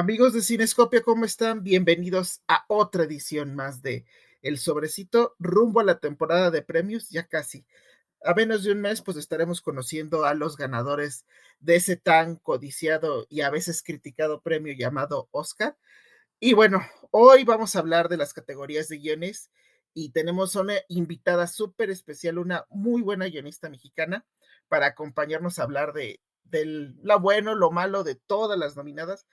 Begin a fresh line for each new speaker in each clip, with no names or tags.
Amigos de Cinescopia, ¿cómo están? Bienvenidos a otra edición más de El Sobrecito, rumbo a la temporada de premios, ya casi. A menos de un mes, pues estaremos conociendo a los ganadores de ese tan codiciado y a veces criticado premio llamado Oscar. Y bueno, hoy vamos a hablar de las categorías de guiones y tenemos una invitada súper especial, una muy buena guionista mexicana, para acompañarnos a hablar de lo bueno, lo malo de todas las nominadas.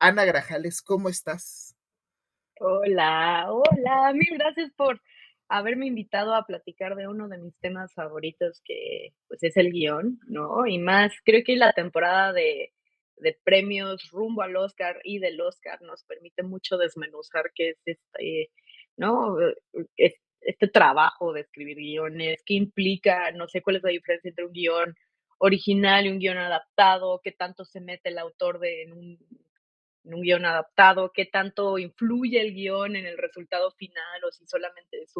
Ana Grajales, ¿cómo estás?
Hola, hola, mil gracias por haberme invitado a platicar de uno de mis temas favoritos que, pues, es el guión, ¿no? Y más, creo que la temporada de premios rumbo al Oscar y del Oscar nos permite mucho desmenuzar qué es ¿no? Este trabajo de escribir guiones, qué implica, no sé cuál es la diferencia entre un guión original y un guión adaptado, qué tanto se mete el autor en un guión adaptado, qué tanto influye el guión en el resultado final o si solamente es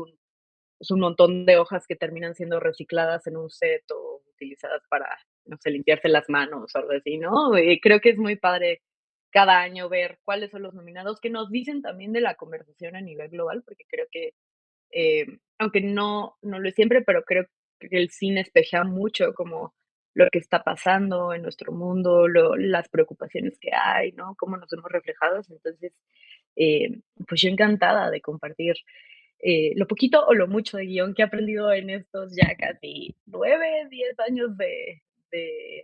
un montón de hojas que terminan siendo recicladas en un set o utilizadas para, no sé, limpiarse las manos o algo así, ¿no? Creo que es muy padre cada año ver cuáles son los nominados, que nos dicen también de la conversación a nivel global, porque creo que, aunque no lo es siempre, pero creo que el cine espejea mucho como lo que está pasando en nuestro mundo, las preocupaciones que hay, ¿no? Cómo nos vemos reflejados. Entonces, pues yo encantada de compartir lo poquito o lo mucho de guión que he aprendido en estos ya casi 9, 10 años de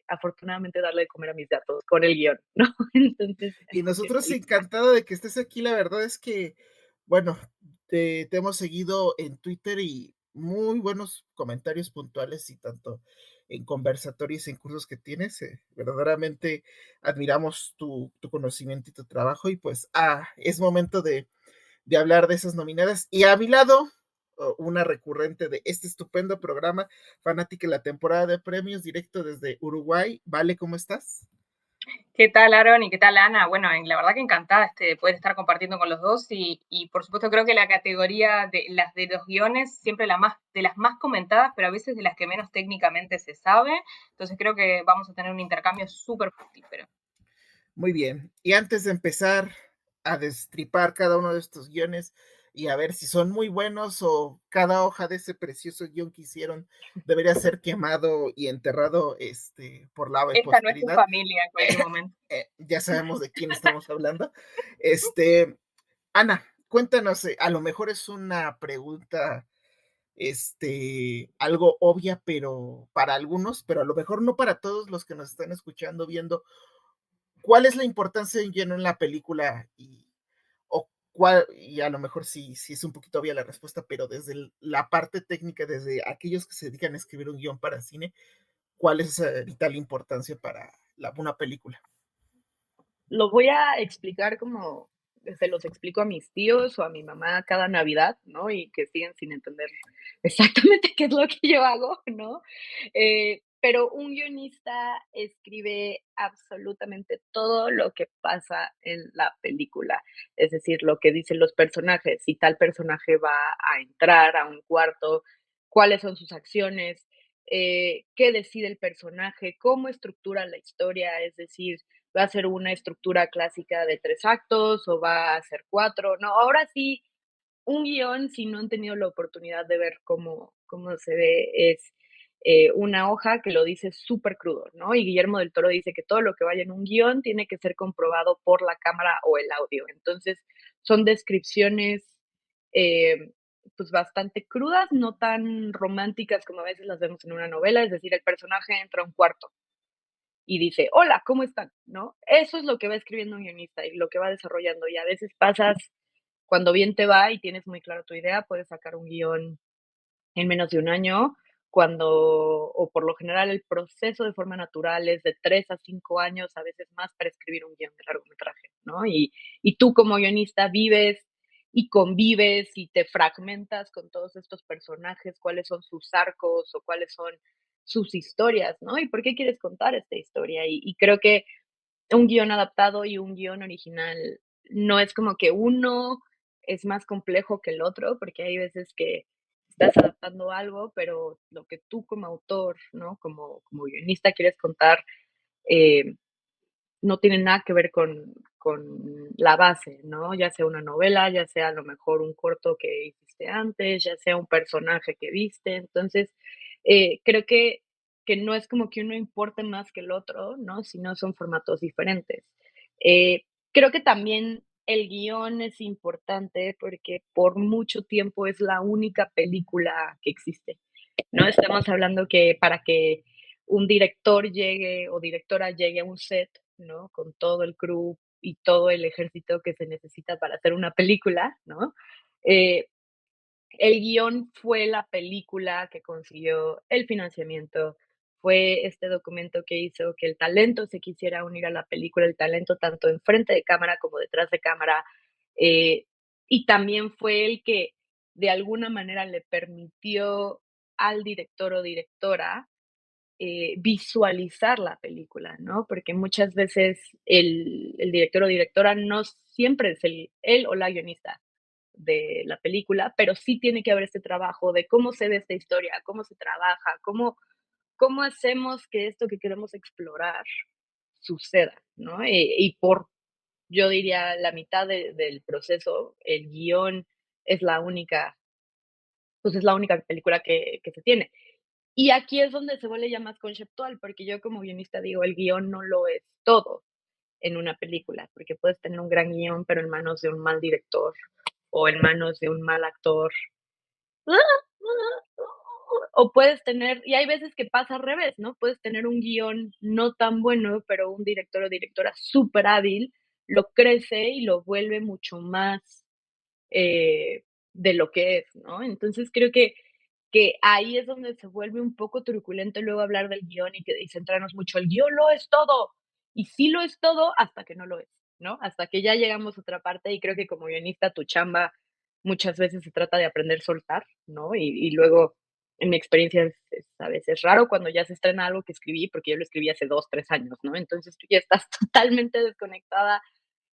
afortunadamente darle de comer a mis gatos con el guión, ¿no? Entonces,
Y
estoy
nosotros
feliz.
encantado de que estés aquí. La verdad es que, bueno, te hemos seguido en Twitter y muy buenos comentarios puntuales y tanto en conversatorios y en cursos que tienes. Verdaderamente admiramos tu conocimiento y tu trabajo y pues es momento de hablar de esas nominadas. Y a mi lado, una recurrente de este estupendo programa, fanática de la temporada de premios, directo desde Uruguay. Vale, ¿cómo estás?
¿Qué tal, Aaron? ¿Y qué tal, Ana? Bueno, la verdad que encantada de poder estar compartiendo con los dos y por supuesto creo que la categoría de las de los guiones siempre de las más comentadas, pero a veces de las que menos técnicamente se sabe. Entonces creo que vamos a tener un intercambio súper fructífero.
Muy bien. Y antes de empezar a destripar cada uno de estos guiones y a ver si son muy buenos o cada hoja de ese precioso guión que hicieron debería ser quemado y enterrado por la
Esta no es tu
posteridad.
familia en cualquier momento.
Ya sabemos de quién estamos hablando. Este, Ana, cuéntanos, a lo mejor es una pregunta, algo obvia, pero para algunos, pero a lo mejor no para todos los que nos están escuchando, viendo. ¿Cuál es la importancia de un guion en la película? Y a lo mejor sí es un poquito obvia la respuesta, pero desde la parte técnica, desde aquellos que se dedican a escribir un guión para cine, ¿cuál es esa vital importancia para una película?
Lo voy a explicar como se los explico a mis tíos o a mi mamá cada Navidad, ¿no? Y que siguen sin entender exactamente qué es lo que yo hago, ¿no? Pero un guionista escribe absolutamente todo lo que pasa en la película, es decir, lo que dicen los personajes, si tal personaje va a entrar a un cuarto, cuáles son sus acciones, qué decide el personaje, cómo estructura la historia, es decir, va a ser una estructura clásica de 3 actos o va a ser 4, ¿no? Ahora sí, un guión, si no han tenido la oportunidad de ver cómo se ve, es, una hoja que lo dice súper crudo, ¿no? Y Guillermo del Toro dice que todo lo que vaya en un guión tiene que ser comprobado por la cámara o el audio. Entonces, son descripciones, eh, pues, bastante crudas, no tan románticas como a veces las vemos en una novela, es decir, el personaje entra a un cuarto y dice: "Hola, ¿cómo están?", ¿no? Eso es lo que va escribiendo un guionista y lo que va desarrollando, y a veces pasas cuando bien te va y tienes muy clara tu idea, puedes sacar un guión en menos de un año, cuando o por lo general el proceso de forma natural es de 3 a 5 años, a veces más, para escribir un guión de largometraje, ¿no? Y tú como guionista vives y convives y te fragmentas con todos estos personajes, cuáles son sus arcos o cuáles son sus historias, ¿no? Y por qué quieres contar esta historia. Y creo que un guión adaptado y un guión original no es como que uno es más complejo que el otro, porque hay veces que estás adaptando algo, pero lo que tú como autor, ¿no? Como guionista quieres contar, eh, no tiene nada que ver con la base, ¿no? Ya sea una novela, ya sea a lo mejor un corto que hiciste antes, ya sea un personaje que viste. Entonces, creo que no es como que uno importe más que el otro, ¿no? Sino son formatos diferentes. Eh, Creo que también el guión es importante porque por mucho tiempo es la única película que existe, ¿no? Estamos hablando que para que un director llegue o directora llegue a un set, ¿no? Con todo el crew y todo el ejército que se necesita para hacer una película, ¿no? Eh, el guión fue la película que consiguió el financiamiento, fue este documento que hizo que el talento se quisiera unir a la película, el talento tanto enfrente de cámara como detrás de cámara, eh, y también fue el que de alguna manera le permitió al director o directora visualizar la película, ¿no? Porque muchas veces el director o directora no siempre es él o la guionista de la película, pero sí tiene que haber este trabajo de cómo se ve esta historia, cómo se trabaja, cómo hacemos que esto que queremos explorar suceda, ¿no? Y por, yo diría, la mitad del proceso, el guión es la única, pues es la única película que se tiene. Y aquí es donde se vuelve ya más conceptual, porque yo como guionista digo, el guión no lo es todo en una película, porque puedes tener un gran guión, pero en manos de un mal director o en manos de un mal actor. O puedes tener, y hay veces que pasa al revés, ¿no? Puedes tener un guión no tan bueno, pero un director o directora súper hábil lo crece y lo vuelve mucho más de lo que es, ¿no? Entonces creo que ahí es donde se vuelve un poco truculento luego hablar del guión y centrarnos mucho, el guión lo es todo, y sí lo es todo hasta que no lo es, ¿no? Hasta que ya llegamos a otra parte y creo que como guionista tu chamba muchas veces se trata de aprender a soltar, ¿no? Y luego, en mi experiencia, a veces raro cuando ya se estrena algo que escribí, porque yo lo escribí hace 2, 3 años, ¿no? Entonces tú ya estás totalmente desconectada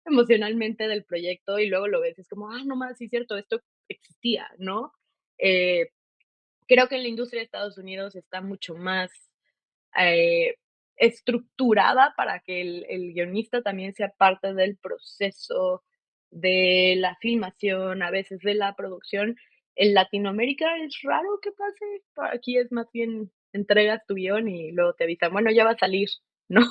emocionalmente del proyecto y luego lo ves, es como, ah, no más, sí es cierto, esto existía, ¿no? Eh, Creo que en la industria de Estados Unidos está mucho más eh, estructurada para que el guionista también sea parte del proceso de la filmación, a veces de la producción. En Latinoamérica es raro que pase, aquí es más bien entregas tu guión y luego te avisan, bueno, ya va a salir, ¿no?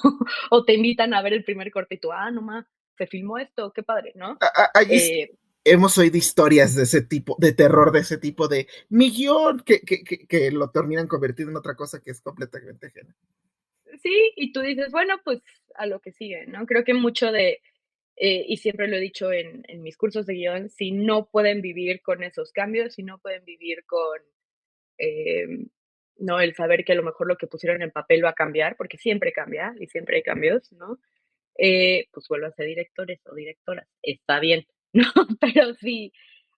O te invitan a ver el primer corte y tú, ah, no más, se filmó esto, qué padre, ¿no?
Allí
Eh,
hemos oído historias de ese tipo, de terror, de ese tipo de mi guión, que lo terminan convirtiendo en otra cosa que es completamente ajena.
sí, y tú dices, bueno, pues a lo que sigue, ¿no? Creo que mucho de, y siempre lo he dicho en mis cursos de guión, si no pueden vivir con esos cambios, si no pueden vivir con, em, no, el saber que a lo mejor lo que pusieron en papel va a cambiar, porque siempre cambia y siempre hay cambios, ¿no? Pues vuelvo a ser directores o directoras, está bien, ¿no? Pero sí,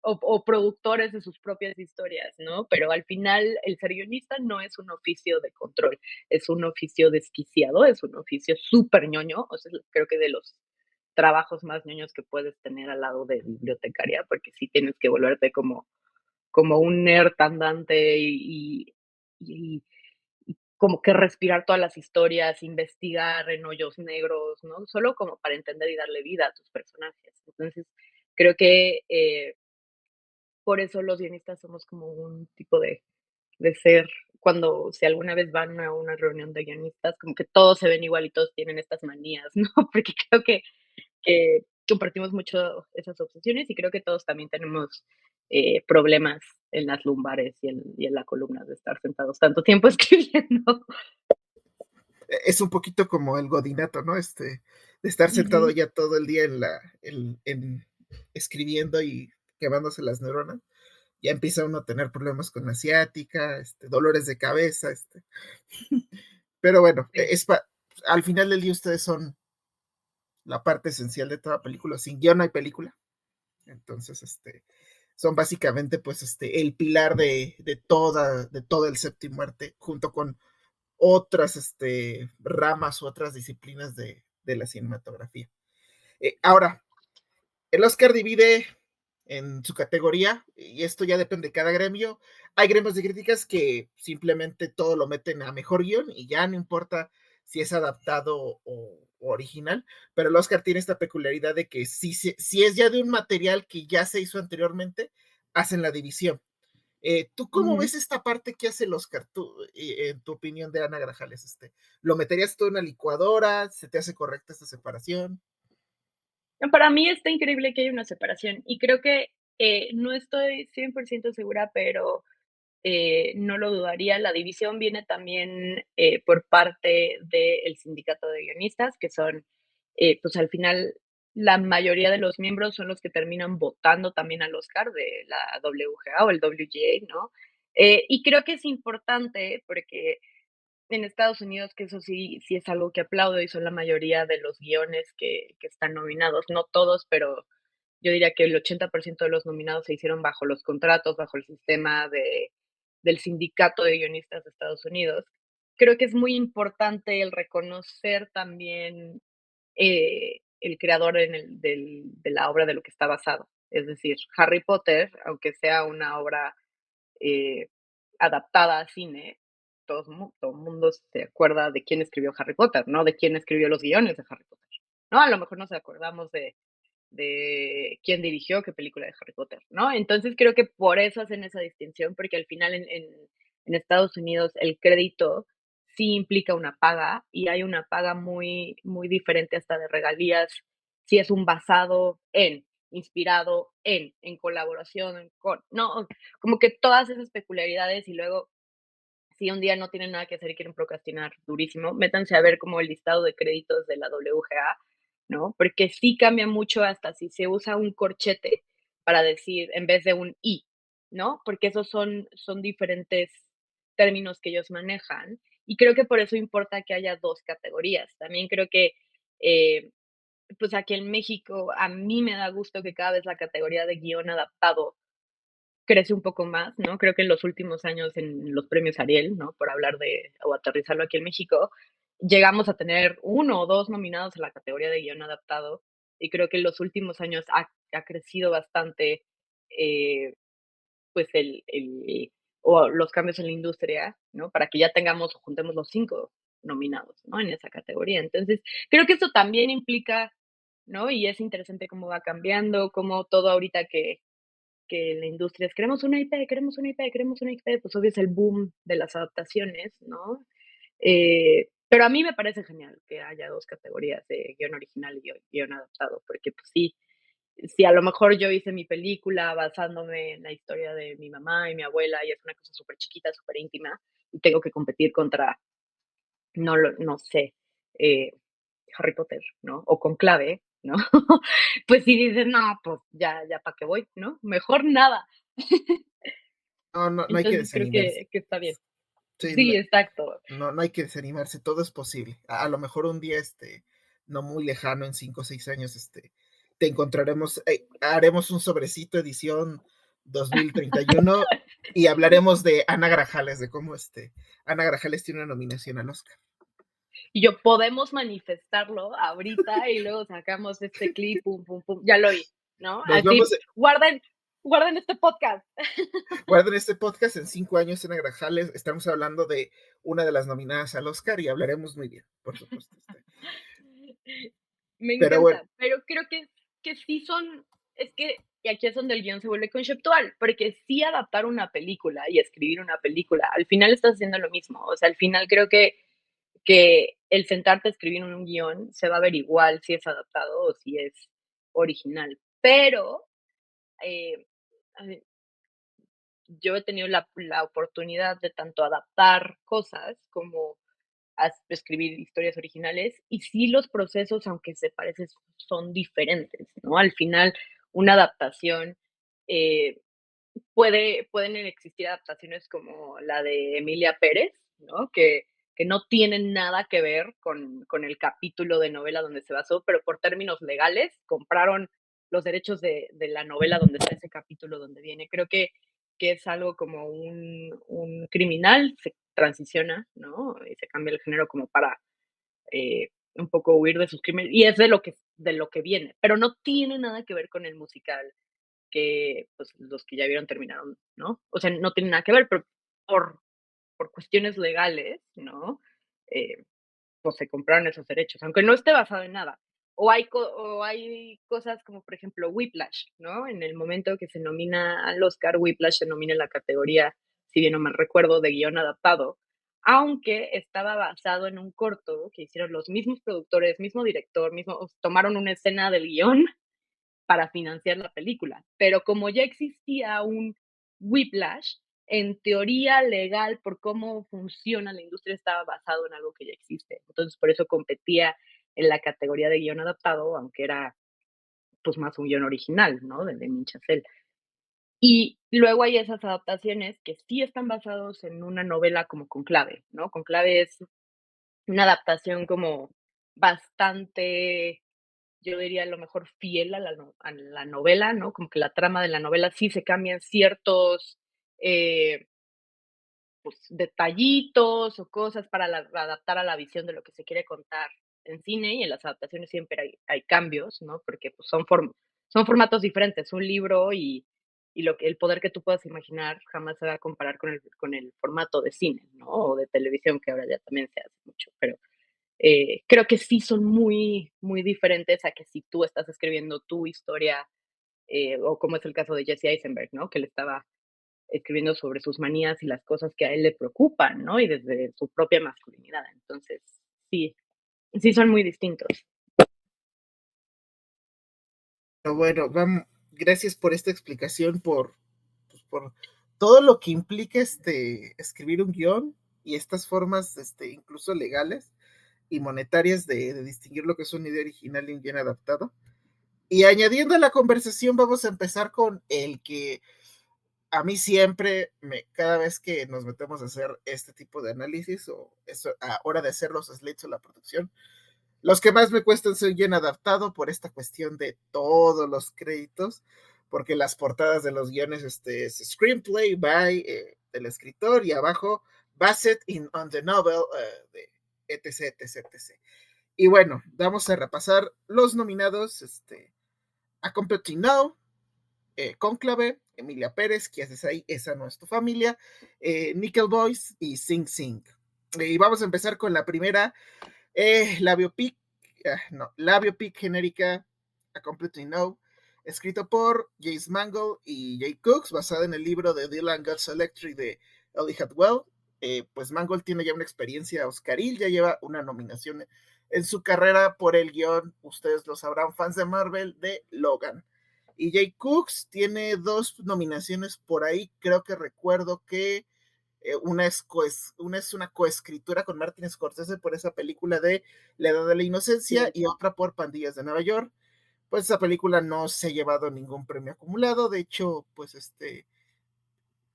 o productores de sus propias historias, ¿no? Pero al final el ser guionista no es un oficio de control, es un oficio desquiciado, es un oficio súper ñoño, o sea, creo que de los trabajos más ñoños que puedes tener al lado de bibliotecaria, porque sí tienes que volverte como un nerd andante y como que respirar todas las historias, investigar en hoyos negros, ¿no? Solo como para entender y darle vida a tus personajes. Entonces, creo que por eso los guionistas somos como un tipo de ser, cuando si alguna vez van a una reunión de guionistas, como que todos se ven igual y todos tienen estas manías, ¿no? Porque creo que compartimos mucho esas obsesiones y creo que todos también tenemos problemas en las lumbares y en la columna de estar sentados tanto tiempo escribiendo.
Es un poquito como el godinato, ¿no? De estar sentado
Ujú.
ya todo el día escribiendo y quemándose las neuronas. Ya empieza uno a tener problemas con la ciática, dolores de cabeza, pero bueno,
Sí.
al final del día ustedes son la parte esencial de toda película. Sin guión no hay película. Entonces, son básicamente, pues, el pilar de todo el séptimo arte, junto con otras, ramas u otras disciplinas de la cinematografía. Ahora, el Oscar divide en su categoría, y esto ya depende de cada gremio. Hay gremios de críticas que simplemente todo lo meten a mejor guión y ya no importa si es adaptado original, pero el Oscar tiene esta peculiaridad de que si es ya de un material que ya se hizo anteriormente, hacen la división. ¿Tú cómo
Ujú.
ves esta parte que hace el Oscar? Tú, en tu opinión de Ana Grajales, ¿lo meterías tú en una licuadora? ¿Se te hace correcta esta separación?
No, para mí está increíble que haya una separación y creo que, no estoy 100% segura, pero no lo dudaría. La división viene también por parte del sindicato de guionistas, que son, pues al final, la mayoría de los miembros son los que terminan votando también al Oscar de la WGA o el WGA, ¿no? Y creo que es importante porque en Estados Unidos, que eso sí, sí es algo que aplaudo y son la mayoría de los guiones que están nominados, no todos, pero yo diría que el 80% de los nominados se hicieron bajo los contratos, bajo el sistema del sindicato de guionistas de Estados Unidos. Creo que es muy importante el reconocer también el creador de la obra de lo que está basado. Es decir, Harry Potter, aunque sea una obra eh, adaptada a cine, todo el mundo se acuerda de quién escribió Harry Potter, ¿no? De quién escribió los guiones de Harry Potter. ¿No? A lo mejor nos acordamos de quién dirigió qué película de Harry Potter, ¿no? Entonces creo que por eso hacen esa distinción, porque al final en Estados Unidos el crédito sí implica una paga y hay una paga muy, muy diferente hasta de regalías, si es un basado en, inspirado en colaboración con, no, como que todas esas peculiaridades y luego si un día no tienen nada que hacer y quieren procrastinar durísimo, métanse a ver como el listado de créditos de la WGA, ¿no? Porque sí cambia mucho hasta si se usa un corchete para decir en vez de un y, ¿no? Porque esos son diferentes términos que ellos manejan. Y creo que por eso importa que haya dos categorías. También creo que, eh, pues aquí en México, a mí me da gusto que cada vez la categoría de guión adaptado crece un poco más, ¿no? Creo que en los últimos años en los premios Ariel, ¿no? Por hablar de o aterrizarlo aquí en México, llegamos a tener uno o 2 nominados en la categoría de guión adaptado, y creo que en los últimos años ha crecido bastante, eh, pues, el o los cambios en la industria, ¿no? Para que ya tengamos o juntemos los 5 nominados, ¿no? En esa categoría. Entonces, creo que esto también implica, ¿no? Y es interesante cómo va cambiando, cómo todo ahorita que la industria es, queremos una IP, queremos una IP, queremos una IP, pues obvio es el boom de las adaptaciones, ¿no? Pero a mí me parece genial que haya dos categorías de guión original y guión adaptado, porque pues sí, si a lo mejor yo hice mi película basándome en la historia de mi mamá y mi abuela y es una cosa súper chiquita, súper íntima, y tengo que competir contra, no sé, eh, Harry Potter, ¿no? O con clave, ¿no? Pues si dices, no, pues ya para qué voy, ¿no? Mejor nada.
No, no, no hay que
Entonces creo
desanimarse.
que está bien.
Sí,
Sí, exacto.
no, no hay que desanimarse, todo es posible. A lo mejor un día, no muy lejano, en 5 o 6 años, te encontraremos, haremos un sobrecito edición 2031 y hablaremos de Ana Grajales, de cómo Ana Grajales tiene una nominación al Oscar.
Y yo podemos manifestarlo ahorita y luego sacamos este clip, pum, pum, pum, ya lo oí, ¿no?
Nos vemos,
Así, guarden este podcast.
guarden este podcast en 5 años, Ana Grajales, estamos hablando de una de las nominadas al Oscar y hablaremos muy bien, por supuesto.
Me
Pero bueno,
encanta, pero creo que sí son, es que, y aquí es donde el guión se vuelve conceptual, porque sí adaptar una película y escribir una película, al final estás haciendo lo mismo, o sea, al final creo que el sentarte a escribir un guión se va a ver igual si es adaptado o si es original, pero eh, a ver, yo he tenido la oportunidad de tanto adaptar cosas como escribir historias originales y sí los procesos, aunque se parecen, son diferentes, ¿no? Al final, una adaptación, eh, pueden existir adaptaciones como la de Emilia Pérez, ¿no? Que no tienen nada que ver con el capítulo de novela donde se basó, pero por términos legales compraron los derechos de la novela donde está ese capítulo donde viene. Creo que es algo como un criminal, se transiciona, ¿no? Y se cambia el género como para un poco huir de sus crímenes, y es de lo que viene, pero no tiene nada que ver con el musical que pues, los que ya vieron terminaron, ¿no? O sea, no tiene nada que ver, pero por, por cuestiones legales, ¿no? Eh, pues se compraron esos derechos, aunque no esté basado en nada. O hay cosas como, por ejemplo, Whiplash, ¿no? En el momento que se nomina al Oscar, Whiplash se nomina en la categoría, si bien no mal recuerdo, de guión adaptado, aunque estaba basado en un corto que hicieron los mismos productores, mismo director, tomaron una escena del guión para financiar la película. Pero como ya existía un Whiplash, en teoría legal, por cómo funciona la industria, estaba basado en algo que ya existe. Entonces, por eso competía en la categoría de guión adaptado, aunque era pues más un guión original, ¿no? De Damien Chazelle. Y luego hay esas adaptaciones que sí están basados en una novela como Conclave, ¿no? Conclave es una adaptación como bastante, yo diría, a lo mejor fiel a la novela, ¿no? Como que la trama de la novela sí se cambian ciertos, eh, pues, detallitos o cosas para adaptar a la visión de lo que se quiere contar en cine, y en las adaptaciones siempre hay cambios, ¿no? Porque pues, son formatos diferentes. Un libro y el poder que tú puedas imaginar jamás se va a comparar con el formato de cine, ¿no? O de televisión, que ahora ya también se hace mucho. Pero creo que sí son muy, muy diferentes a que si tú estás escribiendo tu historia, o como es el caso de Jesse Eisenberg, ¿no? Que él estaba escribiendo sobre sus manías y las cosas que a él le preocupan, ¿no? Y desde su propia masculinidad. Entonces, sí, sí son muy distintos.
Pero bueno, gracias por esta explicación, por todo lo que implica escribir un guión y estas formas, incluso legales y monetarias de distinguir lo que es una idea original y un guión adaptado. Y añadiendo a la conversación, vamos a empezar con el que a mí siempre, cada vez que nos metemos a hacer este tipo de análisis o a hora de hacer los slates o la producción, los que más me cuestan son bien adaptado por esta cuestión de todos los créditos, porque las portadas de los guiones es screenplay by el escritor y abajo based on the novel de etc, etc, etc. Y bueno, vamos a repasar los nominados a Completely No, Cónclave, Emilia Pérez, ¿qué haces ahí? Esa no es tu familia, Nickel Boys y Sing Sing. Y vamos a empezar con la primera, la biopic, la biopic genérica A Completely No, escrito por James Mangold y Jay Cooks, basada en el libro de Dylan Guts Electric de Ellie Hadwell. Pues Mangold tiene ya una experiencia oscaril, ya lleva una nominación en su carrera por el guión, ustedes lo sabrán, fans de Marvel, de Logan. Y Jay Cooks tiene 2 nominaciones por ahí, creo que recuerdo que una es una coescritura con Martin Scorsese por esa película de La Edad de la Inocencia,
Sí.
y otra por Pandillas de Nueva York. Pues esa película no se ha llevado ningún premio acumulado, de hecho, pues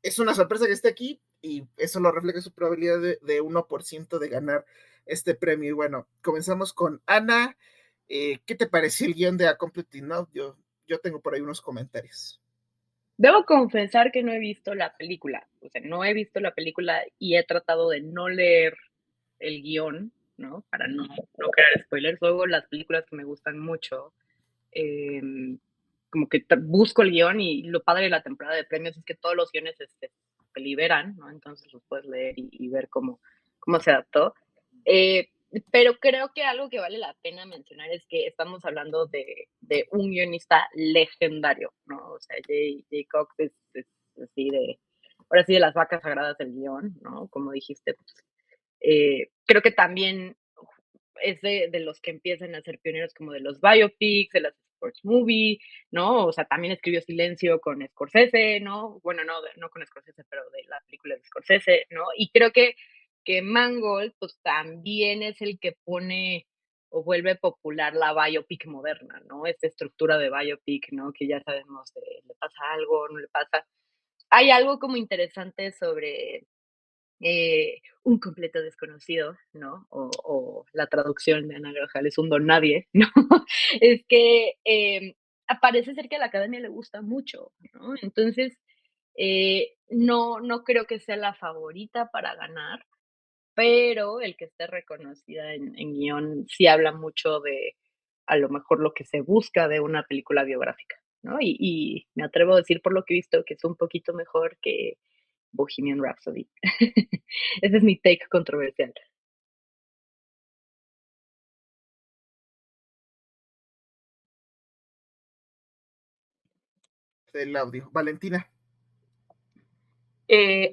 es una sorpresa que esté aquí, y eso lo refleja su probabilidad de 1% de ganar este premio. Y bueno, comenzamos con Ana. ¿Qué te pareció el guión de A Complete Enough? Yo tengo por ahí unos comentarios.
Debo confesar que no he visto la película, o sea, no he visto la película y he tratado de no leer el guión, ¿no? Para no crear spoilers. Luego las películas que me gustan mucho, como que busco el guión, y lo padre de la temporada de premios es que todos los guiones se liberan, ¿no? Entonces los puedes leer y ver cómo se adaptó. Eh, pero creo que algo que vale la pena mencionar es que estamos hablando de un guionista legendario, ¿no? O sea, Jay Cox es así ahora sí, de las vacas sagradas del guión, ¿no? Como dijiste, pues, creo que también es de los que empiezan a ser pioneros como de los biopics, de las sports movie, ¿no? O sea, también escribió Silencio con Scorsese, ¿no? Bueno, no con Scorsese, pero de la película de Scorsese, ¿no? Y creo que Mangold, pues también es el que pone o vuelve popular la biopic moderna, ¿no? Esta estructura de biopic, ¿no? Que ya sabemos de le pasa algo, no le pasa. Hay algo como interesante sobre un completo desconocido, ¿no? O la traducción de Ana Grajal es un don nadie, ¿no? Es que parece ser que a la academia le gusta mucho, ¿no? Entonces, no creo que sea la favorita para ganar, pero el que esté reconocida en guión sí habla mucho de a lo mejor lo que se busca de una película biográfica, ¿no? Y me atrevo a decir por lo que he visto que es un poquito mejor que Bohemian Rhapsody. Ese es mi take controversial.
del audio. Valentina.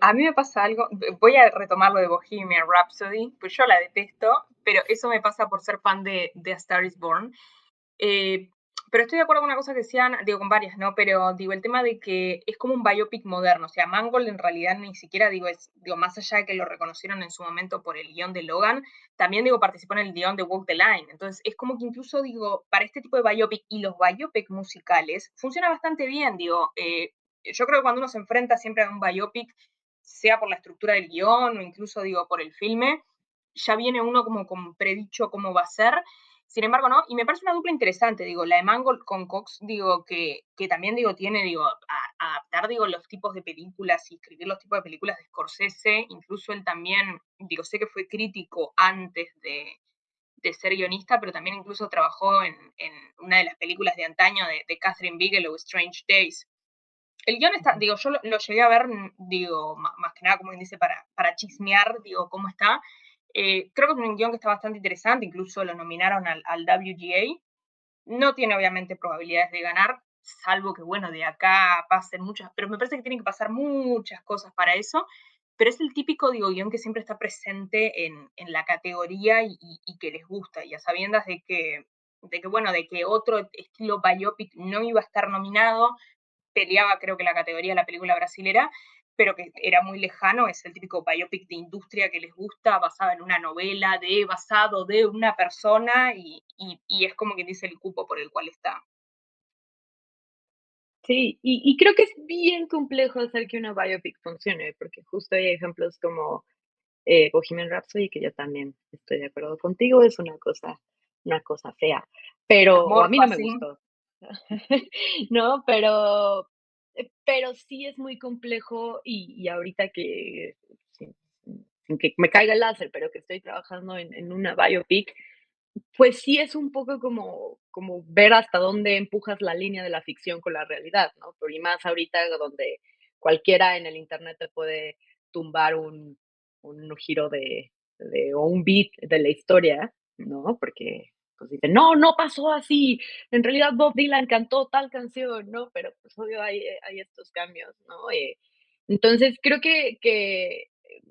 A mí me pasa algo, voy a retomar lo de Bohemian Rhapsody, pues yo la detesto, pero eso me pasa por ser fan de A Star is Born. Pero estoy de acuerdo con una cosa que decían, digo, con varias, ¿no? Pero digo, el tema de que es como un biopic moderno, o sea, Mangold en realidad ni siquiera, digo, más allá de que lo reconocieron en su momento por el guión de Logan, también, digo, participó en el guión de Walk the Line. Entonces, es como que incluso, digo, para este tipo de biopic y los biopic musicales, funciona bastante bien, digo, yo creo que cuando uno se enfrenta siempre a un biopic, sea por la estructura del guión o incluso, digo, por el filme, ya viene uno como con predicho cómo va a ser. Sin embargo, no, y me parece una dupla interesante, digo, la de Mangold con Cox, digo, que también, digo, tiene, digo, adaptar, digo, los tipos de películas y escribir los tipos de películas de Scorsese, incluso él también, digo, sé que fue crítico antes de ser guionista, pero también incluso trabajó en una de las películas de antaño de Catherine Bigelow, Strange Days. El guión está, digo, yo lo llegué a ver, digo, más que nada, como quien dice, para chismear, digo, cómo está. Creo que es un guión que está bastante interesante, incluso lo nominaron al WGA. No tiene obviamente probabilidades de ganar, salvo que, bueno, de acá pasen muchas, pero me parece que tienen que pasar muchas cosas para eso. Pero es el típico, digo, guión que siempre está presente en la categoría y que les gusta, y a sabiendas de que, bueno, de que otro estilo biopic no iba a estar nominado, peleaba creo que la categoría de la película brasilera, pero que era muy lejano, es el típico biopic de industria que les gusta, basado en una novela, basado de una persona, y es como quien dice el cupo por el cual está.
Sí, y creo que es bien complejo hacer que una biopic funcione, porque justo hay ejemplos como Bohemian Rhapsody, que yo también estoy de acuerdo contigo, es una cosa fea, pero, o a mí
Amorfa,
no me
sí.
gustó, ¿no? Pero sí es muy complejo y ahorita que, sin que me caiga el láser, pero que estoy trabajando en una biopic, pues sí es un poco como ver hasta dónde empujas la línea de la ficción con la realidad, ¿no? Pero y más ahorita donde cualquiera en el internet te puede tumbar un giro o un beat de la historia, ¿no? Porque pues dicen, no, no pasó así, en realidad Bob Dylan cantó tal canción, ¿no? Pero pues obvio hay estos cambios, ¿no? Entonces creo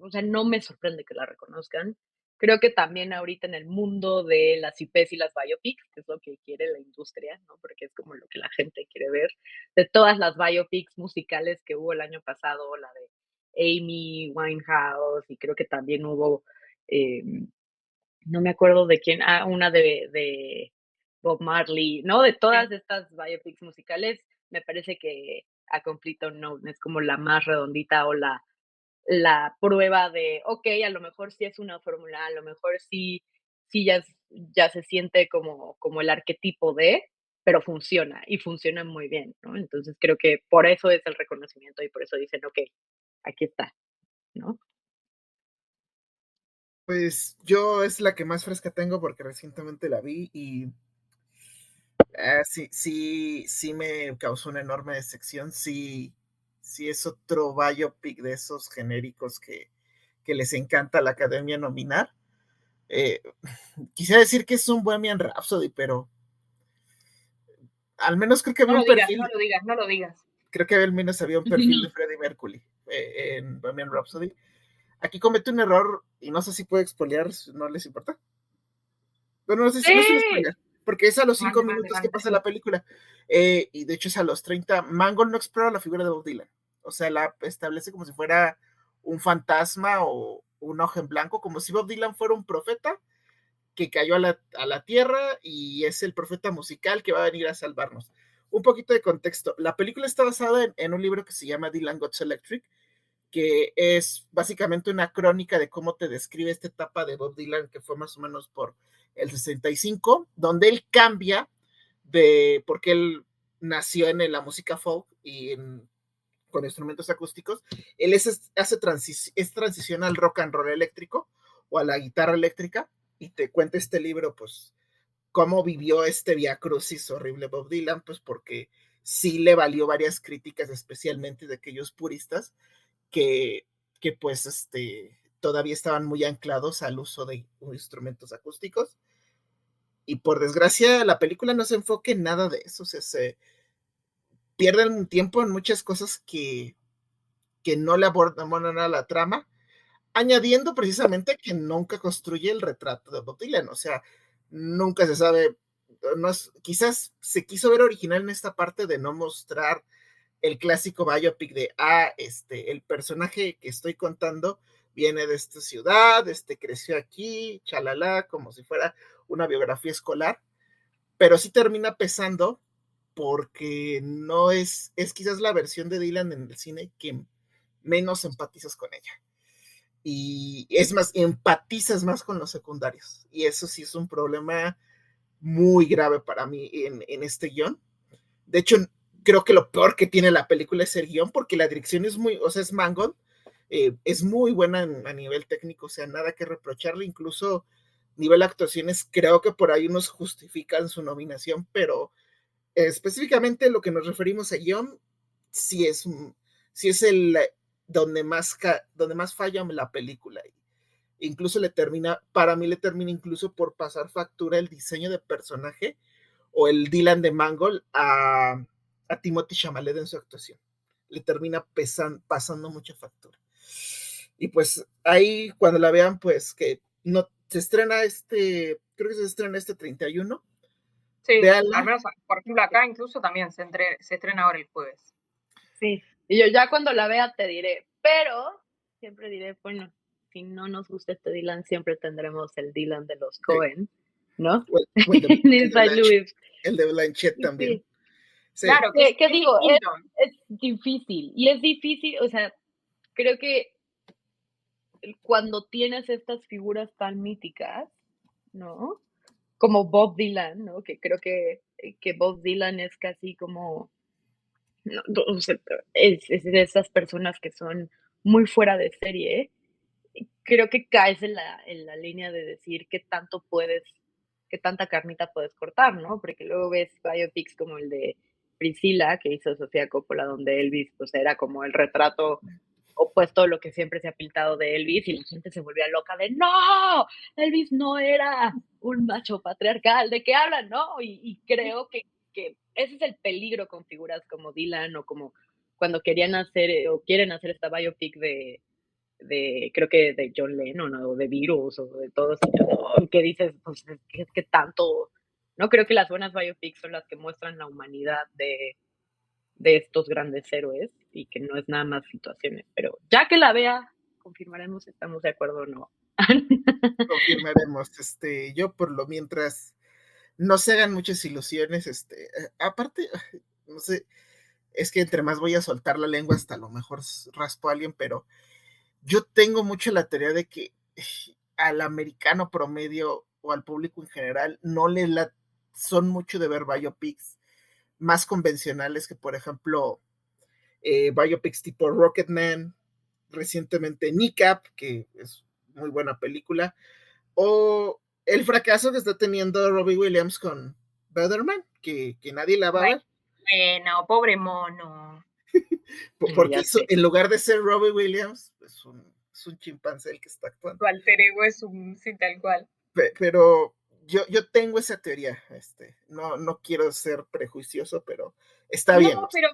o sea, no me sorprende que la reconozcan. Creo que también ahorita en el mundo de las IPs y las biopics, que es lo que quiere la industria, ¿no? Porque es como lo que la gente quiere ver, de todas las biopics musicales que hubo el año pasado, la de Amy Winehouse, y creo que también hubo, no me acuerdo de quién, una de Bob Marley, ¿no? De todas
Sí.
estas biopics musicales, me parece que A Complete Unknown es como la más redondita o la prueba de, ok, a lo mejor sí es una fórmula, a lo mejor sí ya se siente como el arquetipo de, pero funciona y funciona muy bien, ¿no? Entonces creo que por eso es el reconocimiento y por eso dicen, ok, aquí está, ¿no?
Pues yo es la que más fresca tengo porque recientemente la vi y sí me causó una enorme decepción. Sí es otro biopic de esos genéricos que les encanta a la academia nominar. Eh, Quisiera decir que es un Bohemian Rhapsody, pero al menos creo que
No
había
lo
un
digas, no
perfil,
lo digas, no lo digas.
creo que al menos había un perfil de Freddie Mercury en Bohemian Rhapsody. Aquí comete un error y no sé si puedo expoliar, no les importa. Bueno, no sé si no es un
Sí,
spoiler, porque es a los
Mande,
5
mande,
minutos que
mande.
pasa la película. Y de hecho es a los 30. Mangold no explora la figura de Bob Dylan. O sea, la establece como si fuera un fantasma o un ojo en blanco, como si Bob Dylan fuera un profeta que cayó a la tierra y es el profeta musical que va a venir a salvarnos. Un poquito de contexto. La película está basada en un libro que se llama Dylan Goes Electric, que es básicamente una crónica de cómo te describe esta etapa de Bob Dylan, que fue más o menos por el 65, donde él cambia porque él nació en la música folk con instrumentos acústicos, él es transición al rock and roll eléctrico o a la guitarra eléctrica, y te cuenta este libro, pues, cómo vivió este via crucis horrible Bob Dylan, pues porque sí le valió varias críticas, especialmente de aquellos puristas que, que pues todavía estaban muy anclados al uso de instrumentos acústicos. Y por desgracia, la película no se enfoca en nada de eso. O sea, pierden tiempo en muchas cosas que no le abordan a la trama, añadiendo precisamente que nunca construye el retrato de Bob Dylan, o sea, nunca se sabe, quizás se quiso ver original en esta parte de no mostrar el clásico biopic de, el personaje que estoy contando viene de esta ciudad, creció aquí, chalala, como si fuera una biografía escolar, pero sí termina pesando porque no es quizás la versión de Dylan en el cine que menos empatizas con ella. Y es más, empatizas más con los secundarios. Y eso sí es un problema muy grave para mí en este guión. De hecho, creo que lo peor que tiene la película es el guión, porque la dirección es muy, o sea, es Mangold, es muy buena a nivel técnico, o sea, nada que reprocharle, incluso nivel de actuaciones, creo que por ahí unos justifican su nominación, pero específicamente lo que nos referimos a guión, sí es el donde más falla la película. Incluso para mí le termina incluso por pasar factura el diseño de personaje o el Dylan de Mangold a Timothée Chalamet en su actuación. Le termina pasando mucha factura. Y pues ahí cuando la vean, pues que no se estrena creo que se estrena este 31.
Sí,
Véanla.
al menos, por ejemplo, acá incluso también se estrena ahora el jueves.
Sí, y yo ya cuando la vea te diré, pero siempre diré, bueno, si no nos gusta este Dylan, siempre tendremos el Dylan de los Cohen, ¿no?
O el de
Inside Louis.
El de Blanchett también.
Sí.
Sí.
Claro, que
¿Qué
es
digo?
distinto.
Es difícil, y es difícil, o sea, creo que cuando tienes estas figuras tan míticas, ¿no? Como Bob Dylan, ¿no? Que creo que Bob Dylan es casi como, no, o sea, es de esas personas que son muy fuera de serie. Creo que caes en la línea de decir qué tanta carnita puedes cortar, ¿no? Porque luego ves biopics como el de Priscilla, que hizo Sofía Coppola, donde Elvis, pues, era como el retrato opuesto a lo que siempre se ha pintado de Elvis, y la gente se volvía loca de, ¡no! Elvis no era un macho patriarcal, ¿de qué hablan? ¿No? Y creo que ese es el peligro con figuras como Dylan, o como cuando querían hacer, o quieren hacer esta biopic creo que de John Lennon, o de Beatles, o de todos, que dices, pues, que tanto, ¿no? Creo que las buenas biopics son las que muestran la humanidad de estos grandes héroes, y que no es nada más situaciones, pero ya que la vea, confirmaremos si estamos de acuerdo o no.
Confirmaremos. Yo por lo mientras no se hagan muchas ilusiones, aparte, no sé, es que entre más voy a soltar la lengua, hasta a lo mejor raspo a alguien, pero yo tengo mucho la teoría de que al americano promedio o al público en general no son mucho de ver biopics más convencionales que, por ejemplo, biopics tipo Rocketman, recientemente Kneecap, que es muy buena película, o el fracaso que está teniendo Robbie Williams con Better Man, que nadie la va a ver.
Bueno, pobre mono.
Porque en lugar de ser Robbie Williams, es un chimpancé el que está actuando.
Su alter ego es sí, tal cual.
Pero yo tengo esa teoría, no quiero ser prejuicioso, pero está bien.
No, pero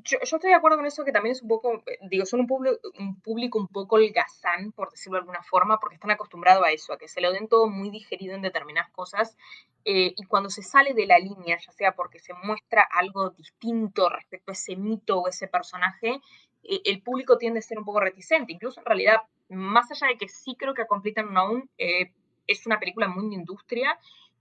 yo estoy de acuerdo con eso, que también es un poco, digo, son un público un poco holgazán, por decirlo de alguna forma, porque están acostumbrados a eso, a que se lo den todo muy digerido en determinadas cosas, y cuando se sale de la línea, ya sea porque se muestra algo distinto respecto a ese mito o ese personaje, el público tiende a ser un poco reticente. Incluso en realidad, más allá de que sí creo que A Complete Unknown es una película muy de industria,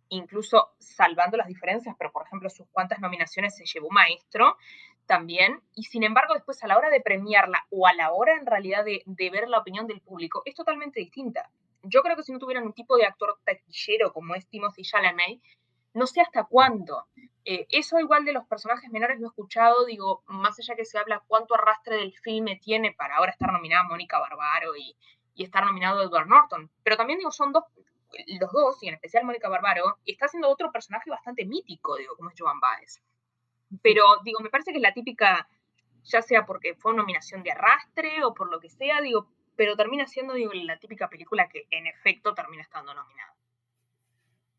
incluso salvando las diferencias, pero por ejemplo sus cuantas nominaciones se llevó Maestro también, y sin embargo después a la hora de premiarla o a la hora en realidad de ver la opinión del público es totalmente distinta. Yo creo que si no tuvieran un tipo de actor taquillero como es Timothée Chalamet, no sé hasta cuándo. Eso igual de los personajes menores lo he escuchado, digo, más allá que se habla cuánto arrastre del filme tiene para ahora estar nominada Mónica Barbaro y estar nominado Edward Norton, pero también digo, son los dos, y en especial Mónica Barbaro, está haciendo otro personaje bastante mítico, digo, como es Joan Baez. Pero, digo, me parece que es la típica, ya sea porque fue nominación de arrastre o por lo que sea, digo, pero termina siendo, digo, la típica película que en efecto termina estando nominada.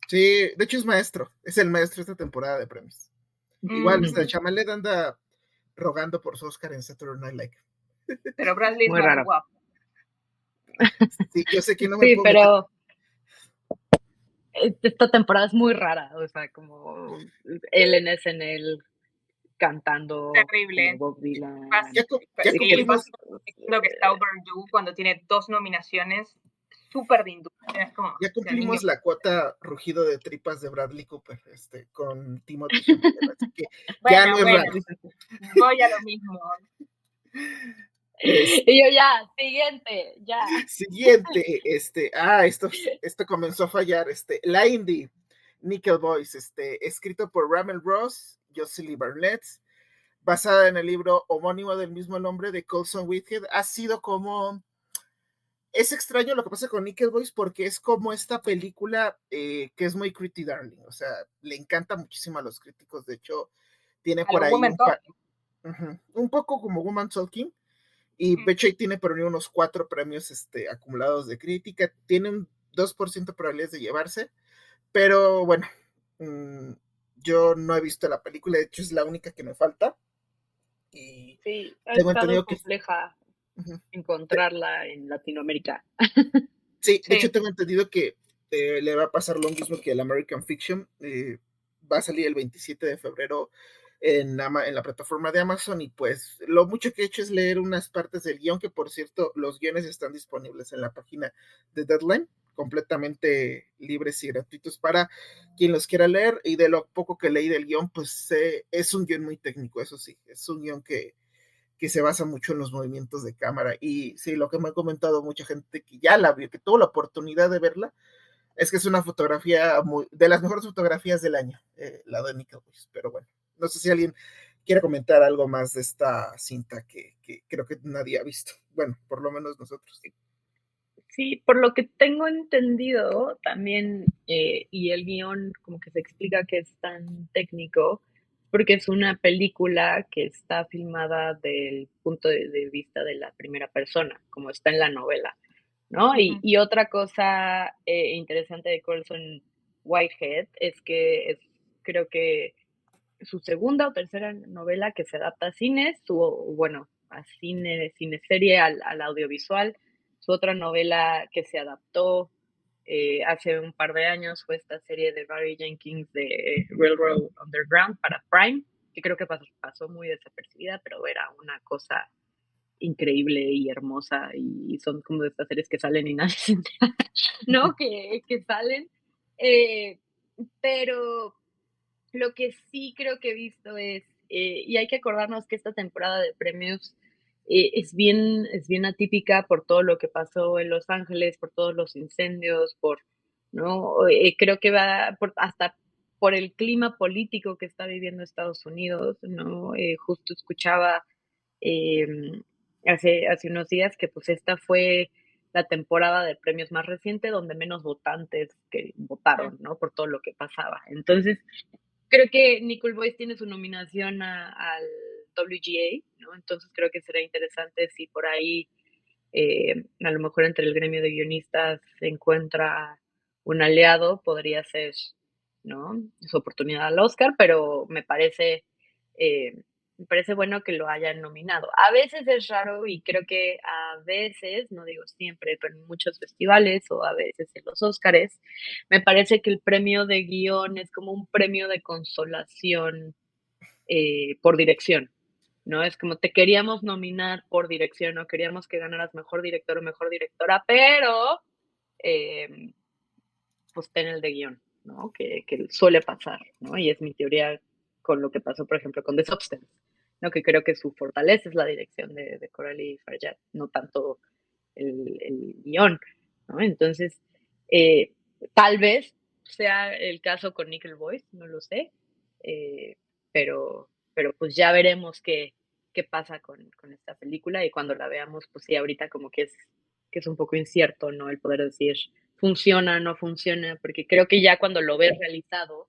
Sí, de hecho es el maestro esta temporada de premios. Igual, Chalamet anda rogando por su Oscar en Saturday Night Live.
Pero Bradley es
Muy
más
raro.
guapo.
Sí, yo sé que no me
Sí,
puedo meter.
pero esta temporada es muy rara, o sea, como él en SNL cantando como
Terrible.
Bob Dylan.
Ya
Sí,
cumplimos,
diciendo que está overdue cuando tiene 2 nominaciones, súper de industria. Es como,
ya
o sea, niño,
cumplimos la cuota rugido de tripas de Bradley Cooper, con Timothy Chalamet, así que ya
bueno,
no es
bueno,
raro.
voy a lo mismo.
Y yo ya, siguiente, ya.
Siguiente, esto comenzó a fallar, la indie, Nickel Boys, escrito por Ramel Ross, Jocelyn Barnett, basada en el libro homónimo del mismo nombre de Colson Whitehead. Ha sido como, es extraño lo que pasa con Nickel Boys porque es como esta película que es muy Pretty Darling, o sea, le encanta muchísimo a los críticos, de hecho, tiene
A
por
los
ahí
Women Talking.
un poco como Woman Talking. Y Betchay tiene por ahí unos 4 premios acumulados de crítica. Tiene un 2% de probabilidades de llevarse. Pero bueno, yo no he visto la película. De hecho, es la única que me falta. Y
Sí, ha
tengo
estado
entendido que.
compleja
Uh-huh,
encontrarla en Latinoamérica.
sí, de hecho,
Sí.
tengo entendido que le va a pasar lo mismo que el American Fiction. Va a salir el 27 de febrero en la plataforma de Amazon y pues lo mucho que he hecho es leer unas partes del guión, que por cierto los guiones están disponibles en la página de Deadline, completamente libres y gratuitos para quien los quiera leer, y de lo poco que leí del guión, pues es un guión muy técnico, eso sí, es un guión que se basa mucho en los movimientos de cámara, y sí, lo que me ha comentado mucha gente que ya la vio, que tuvo la oportunidad de verla, es que es una fotografía de las mejores fotografías del año, la de Nickel Boys. Pero bueno, no sé si alguien quiere comentar algo más de esta cinta que creo que nadie ha visto. Bueno, por lo menos nosotros.
Sí, por lo que tengo entendido también, y el guión como que se explica que es tan técnico, porque es una película que está filmada del punto de vista de la primera persona, como está en la novela, ¿no?
Ujú.
Y otra cosa interesante de Colson Whitehead es que es, creo que su segunda o tercera novela que se adapta a cines, bueno, a cineserie, al audiovisual. Su otra novela que se adaptó hace un par de años fue esta serie de Barry Jenkins de Railroad Underground para Prime, que creo que pasó muy desapercibida, pero era una cosa increíble y hermosa, y son como de estas series que salen y nadie se entera, ¿no? Que salen. Eh, pero lo que sí creo que he visto es, y hay que acordarnos que esta temporada de premios es bien atípica por todo lo que pasó en Los Ángeles, por todos los incendios, ¿no? Creo que va hasta por el clima político que está viviendo Estados Unidos, ¿no? Justo escuchaba em, hace unos días que pues esta fue la temporada de premios más reciente donde menos votantes que votaron, ¿no? Por todo lo que pasaba. Entonces, creo que Nicole Boyce tiene su nominación al WGA, ¿no? Entonces creo que será interesante si por ahí a lo mejor entre el gremio de guionistas se encuentra un aliado, podría ser, ¿no? Su oportunidad al Oscar, pero me parece bueno que lo hayan nominado. A veces es raro y creo que a veces, no digo siempre, pero en muchos festivales o a veces en los Oscars, me parece que el premio de guión es como un premio de consolación por dirección, ¿no? Es como te queríamos nominar por dirección, no queríamos que ganaras mejor director o mejor directora, pero eh, pues ten el de guión, ¿no? Que suele pasar, ¿no? Y es mi teoría con lo que pasó, por ejemplo, con The Substance, ¿no? Que creo que su fortaleza es la dirección de Coralie Farjad, no tanto el guión, ¿no? Entonces, eh, tal vez sea el caso con Nickel Boys, no lo sé, eh, pero pues ya veremos qué pasa con esta película y cuando la veamos, pues sí, ahorita como que es un poco incierto, ¿no? El poder decir funciona, no funciona, porque creo que ya cuando lo ves realizado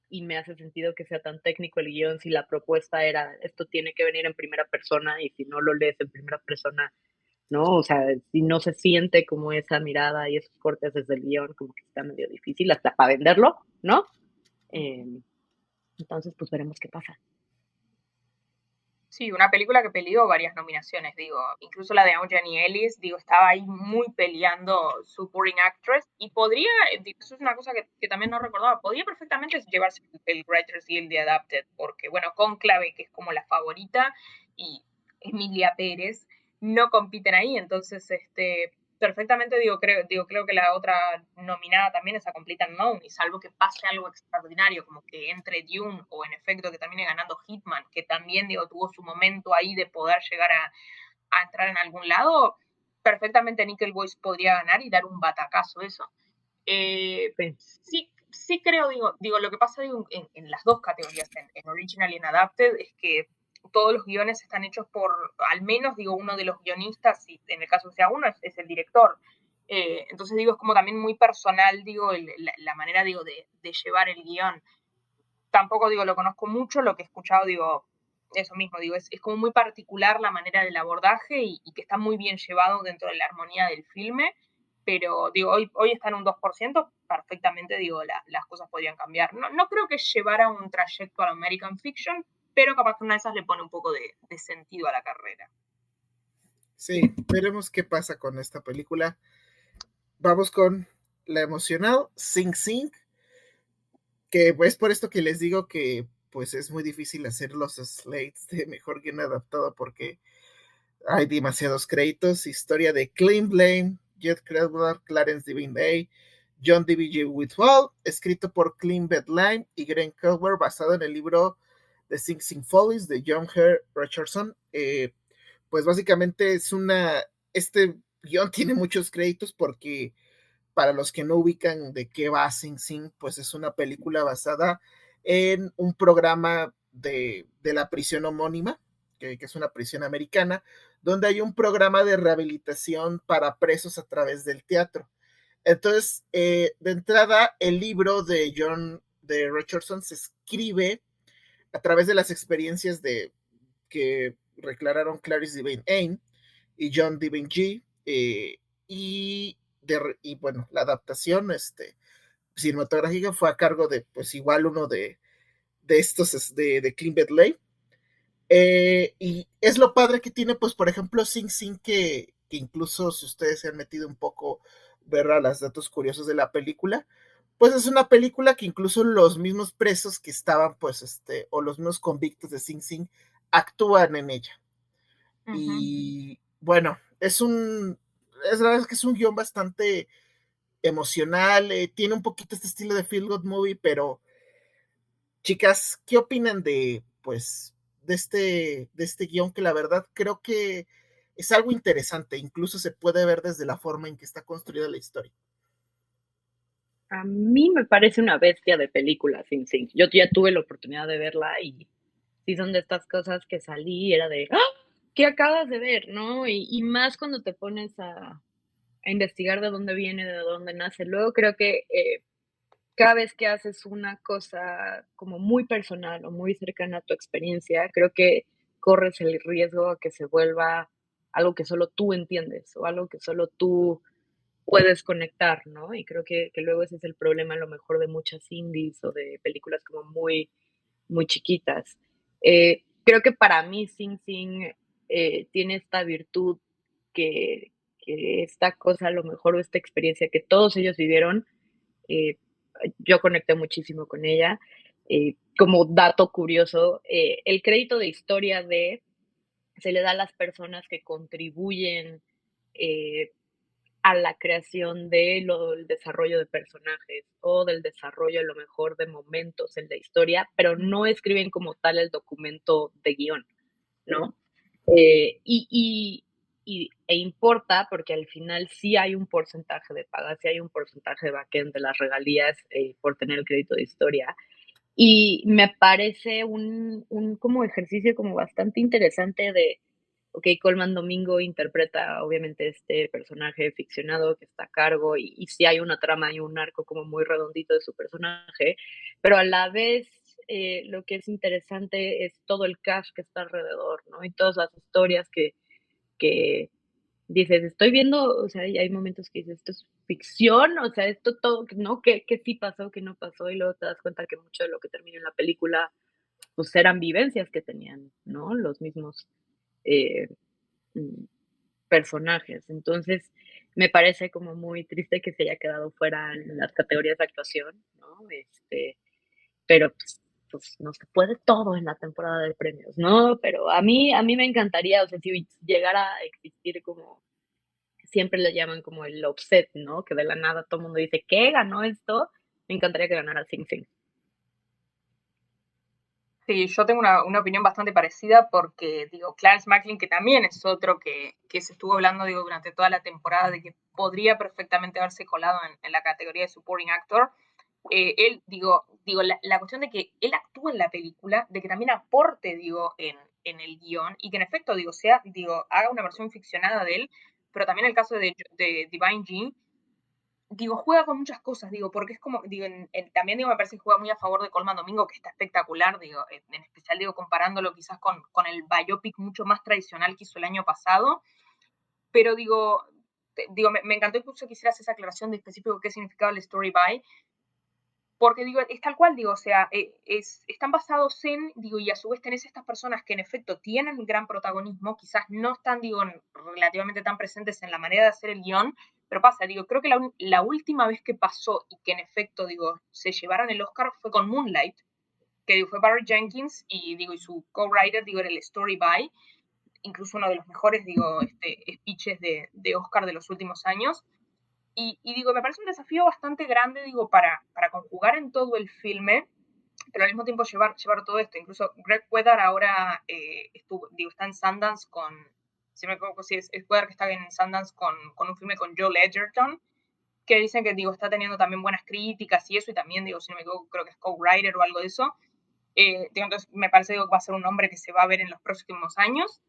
y me hace sentido que sea tan técnico el guión, si la propuesta era esto tiene que venir en primera persona y si no lo lees en primera persona, ¿no? O sea, si no se siente como esa mirada y esos cortes desde el guión, como que está medio difícil hasta para venderlo, ¿no? Eh, entonces, pues veremos qué pasa.
Sí, una película que peleó varias nominaciones, digo, incluso la de Anjani Ellis, digo, estaba ahí muy peleando Supporting Actress y podría, eso es una cosa que también no recordaba, podía perfectamente llevarse el Writers Guild de Adapted, porque bueno, Cónclave, que es como la favorita, y Emilia Pérez no compiten ahí, entonces perfectamente creo que la otra nominada también es a Complete Unknown, y salvo que pase algo extraordinario, como que entre Dune o en efecto que termine ganando Hitman, que también tuvo su momento ahí de poder llegar a entrar en algún lado, perfectamente Nickel Boys podría ganar y dar un batacazo eso. Sí creo, lo que pasa en las dos categorías, en Original y en Adapted, es que todos los guiones están hechos por, al menos, uno de los guionistas, y en el caso sea uno, es el director. Entonces, es como también muy personal, la manera, de llevar el guión. Tampoco, lo conozco mucho, lo que he escuchado, eso mismo, es como muy particular la manera del abordaje y que está muy bien llevado dentro de la armonía del filme, pero, hoy está en un 2%, perfectamente, las cosas podrían cambiar. No creo que llevara un trayecto a la American Fiction, pero capaz que una de esas le pone un poco de sentido a la carrera.
Sí, veremos qué pasa con esta película. Vamos con la emocional Sing Sing, que es por esto que les digo que pues es muy difícil hacer los slates de mejor guion adaptado porque hay demasiados créditos. Historia de Clint Blame, Jet Cradler, Clarence Devine, John D.B.J. Whitwell, escrito por Clint Bedline y Grant Culver, basado en el libro The Sing Sing Follies de John H. Richardson. Pues básicamente este guión tiene muchos créditos porque para los que no ubican de qué va Sing Sing, pues es una película basada en un programa de la prisión homónima, que es una prisión americana, donde hay un programa de rehabilitación para presos a través del teatro. Entonces, de entrada, el libro de John de Richardson se escribe a través de las experiencias que declararon Clarice Devane Ain y John Devane G. Y bueno, la adaptación cinematográfica fue a cargo de, pues igual uno de estos, de Clint Bedley. Y es lo padre que tiene, pues, por ejemplo, Sing Sing, que incluso si ustedes se han metido un poco, ver a los datos curiosos de la película, pues es una película que incluso los mismos presos que estaban, pues, o los mismos convictos de Sing Sing actúan en ella. Uh-huh. Y bueno, es la verdad que es un guión bastante emocional, tiene un poquito este estilo de feel good movie, pero chicas, ¿qué opinan pues, de este guión que la verdad creo que es algo interesante, incluso se puede ver desde la forma en que está construida la historia?
A mí me parece una bestia de película, Sing Sing. Yo ya tuve la oportunidad de verla y sí son de estas cosas que salí y era de, ¡ah! ¿Qué acabas de ver? ¿No? Y más cuando te pones a investigar de dónde viene, de dónde nace. Luego creo que cada vez que haces una cosa como muy personal o muy cercana a tu experiencia, creo que corres el riesgo a que se vuelva algo que solo tú entiendes o algo que solo tú puedes conectar, ¿no? Y creo que luego ese es el problema a lo mejor de muchas indies o de películas como muy, muy chiquitas. Creo que para mí Sing Sing tiene esta virtud que esta cosa, a lo mejor, o esta experiencia que todos ellos vivieron, eh, yo conecté muchísimo con ella. Como dato curioso, el crédito de historia se le da a las personas que contribuyen a la creación del desarrollo de personajes o del desarrollo a lo mejor de momentos en la historia, pero no escriben como tal el documento de guión, ¿no? E importa porque al final sí hay un porcentaje de paga, sí hay un porcentaje de backend de las regalías por tener el crédito de historia. Y me parece un como ejercicio como bastante interesante de, ok, Colman Domingo interpreta obviamente este personaje ficcionado que está a cargo y sí hay una trama y un arco como muy redondito de su personaje, pero a la vez lo que es interesante es todo el cast que está alrededor, ¿no? Y todas las historias que dices, estoy viendo, o sea, y hay momentos que dices, esto es ficción, o sea, esto todo, ¿no? Que sí pasó, que no pasó, y luego te das cuenta que mucho de lo que termina en la película pues eran vivencias que tenían, ¿no? Los mismos eh, mm, personajes. Entonces, me parece como muy triste que se haya quedado fuera en las categorías de actuación, ¿no? Pero pues no se puede todo en la temporada de premios, ¿no? Pero a mí me encantaría, o sea, si llegara a existir como siempre le llaman como el upset, ¿no? Que de la nada todo el mundo dice: "¿Qué? ¿Ganó esto?". Me encantaría que ganara Sing Sing.
Sí, yo tengo una opinión bastante parecida porque, digo, Clarence Macklin, que también es otro que se estuvo hablando, digo, durante toda la temporada de que podría perfectamente haberse colado en la categoría de Supporting Actor. Él, digo la cuestión de que él actúa en la película, de que también aporte, digo, en el guión y que en efecto, digo, haga una versión ficcionada de él, pero también el caso de Divine Jean, digo, juega con muchas cosas, digo, porque es como, digo, también digo, me parece que juega muy a favor de Colman Domingo, que está espectacular, digo, en especial, digo, comparándolo quizás con el biopic mucho más tradicional que hizo el año pasado, pero digo, me encantó incluso que hicieras esa aclaración de específico qué significaba el story by, porque digo, es tal cual, digo, o sea, están basados en, digo, y a su vez tenés estas personas que en efecto tienen un gran protagonismo, quizás no están, digo, relativamente tan presentes en la manera de hacer el guión, pero pasa, digo, creo que la última vez que pasó y que en efecto, digo, se llevaron el Oscar fue con Moonlight, que digo, fue Barry Jenkins y su co-writer, digo, era el story by, incluso uno de los mejores, digo, speeches de Oscar de los últimos años. Y digo, me parece un desafío bastante grande, digo, para conjugar en todo el filme, pero al mismo tiempo llevar todo esto. Incluso Greg Weather ahora está en Sundance con, si me acuerdo si es Weather que está en Sundance con un filme con Joel Edgerton, que dicen que, digo, está teniendo también buenas críticas y eso, y también, digo, si no me equivoco, creo que es co-writer o algo de eso. Digo, entonces me parece, digo, que va a ser un nombre que se va a ver en los próximos años.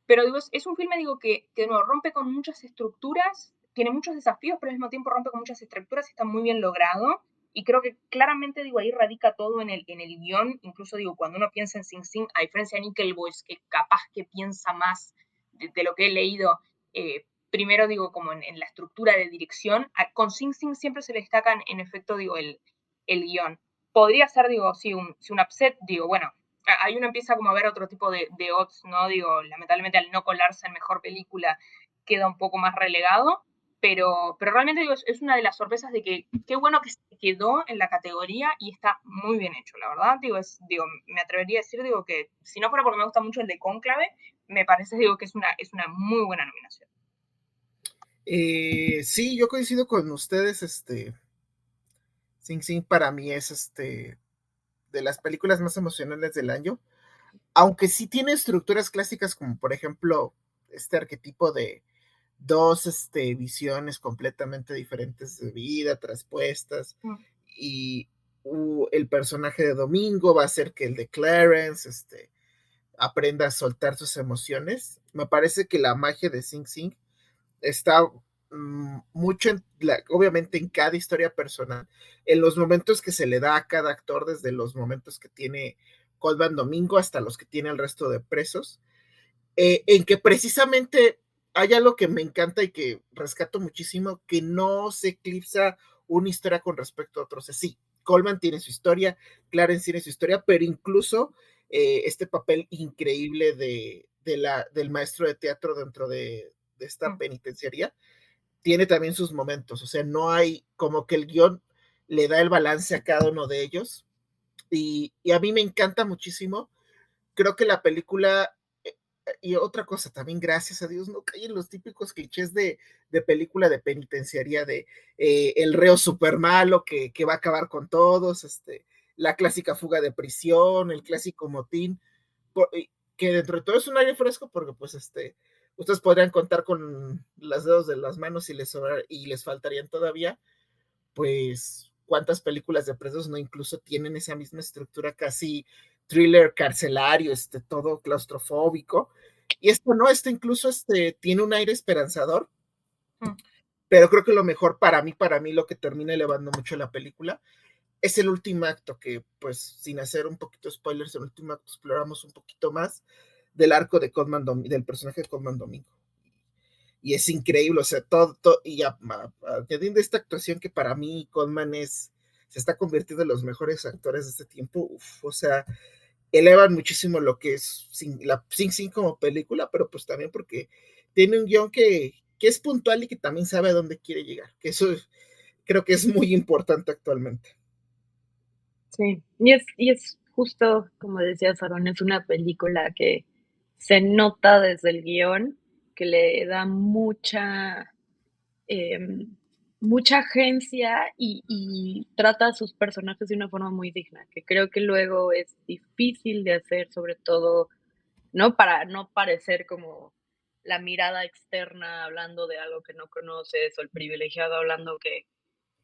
Pero digo, es un filme, digo, que de nuevo rompe con muchas estructuras, tiene muchos desafíos, pero al mismo tiempo rompe con muchas estructuras y está muy bien logrado. Y creo que claramente, digo, ahí radica todo en el guión. Incluso, digo, cuando uno piensa en Sing Sing, a diferencia de Nickel Boys, que capaz que piensa más de lo que he leído, primero, digo, como en la estructura de dirección, con Sing Sing siempre se le destacan, en efecto, digo, el guión. Podría ser, digo, sí, un upset, digo, bueno, ahí uno empieza como a ver otro tipo de odds, ¿no? Digo, lamentablemente al no colarse en mejor película queda un poco más relegado, pero realmente digo, es una de las sorpresas de que qué bueno que se quedó en la categoría y está muy bien hecho, la verdad. Digo, me atrevería a decir, digo, que si no fuera porque me gusta mucho el de Cónclave, me parece, digo, que es una muy buena nominación.
Sí, yo coincido con ustedes, Sing Sing para mí es de las películas más emocionales del año, aunque sí tiene estructuras clásicas como por ejemplo este arquetipo de dos visiones completamente diferentes de vida, traspuestas, y el personaje de Domingo va a hacer que el de Clarence aprenda a soltar sus emociones. Me parece que la magia de Sing Sing está mucho, obviamente, en cada historia personal, en los momentos que se le da a cada actor, desde los momentos que tiene Colman Domingo hasta los que tiene el resto de presos, en que precisamente hay algo que me encanta y que rescato muchísimo, que no se eclipsa una historia con respecto a otros. Sí, Coleman tiene su historia, Clarence tiene su historia, pero incluso este papel increíble del maestro de teatro dentro de esta penitenciaría tiene también sus momentos. O sea, no hay como que el guión le da el balance a cada uno de ellos. Y a mí me encanta muchísimo. Creo que la película y otra cosa, también gracias a Dios no caen los típicos clichés de película de penitenciaría de el reo super malo que va a acabar con todos, la clásica fuga de prisión, el clásico motín, por, que dentro de todo es un aire fresco porque pues ustedes podrían contar con las dedos de las manos y les faltarían todavía, pues cuántas películas de presos no incluso tienen esa misma estructura casi thriller carcelario, todo claustrofóbico. Y esto no, incluso tiene un aire esperanzador, pero creo que lo mejor para mí, lo que termina elevando mucho la película, es el último acto, que pues sin hacer un poquito spoilers, el último acto exploramos un poquito más del arco de del personaje de Colman Domingo. Y es increíble, o sea, y añadiendo esta actuación que para mí Colman se está convirtiendo en los mejores actores de este tiempo, o sea, elevan muchísimo lo que es Sing Sing como película, pero pues también porque tiene un guión que es puntual y que también sabe a dónde quiere llegar, que eso creo que es muy importante actualmente.
Sí, y es justo como decía Aaron, es una película que se nota desde el guión que le da mucha agencia y trata a sus personajes de una forma muy digna, que creo que luego es difícil de hacer, sobre todo, ¿no? Para no parecer como la mirada externa hablando de algo que no conoces o el privilegiado hablando que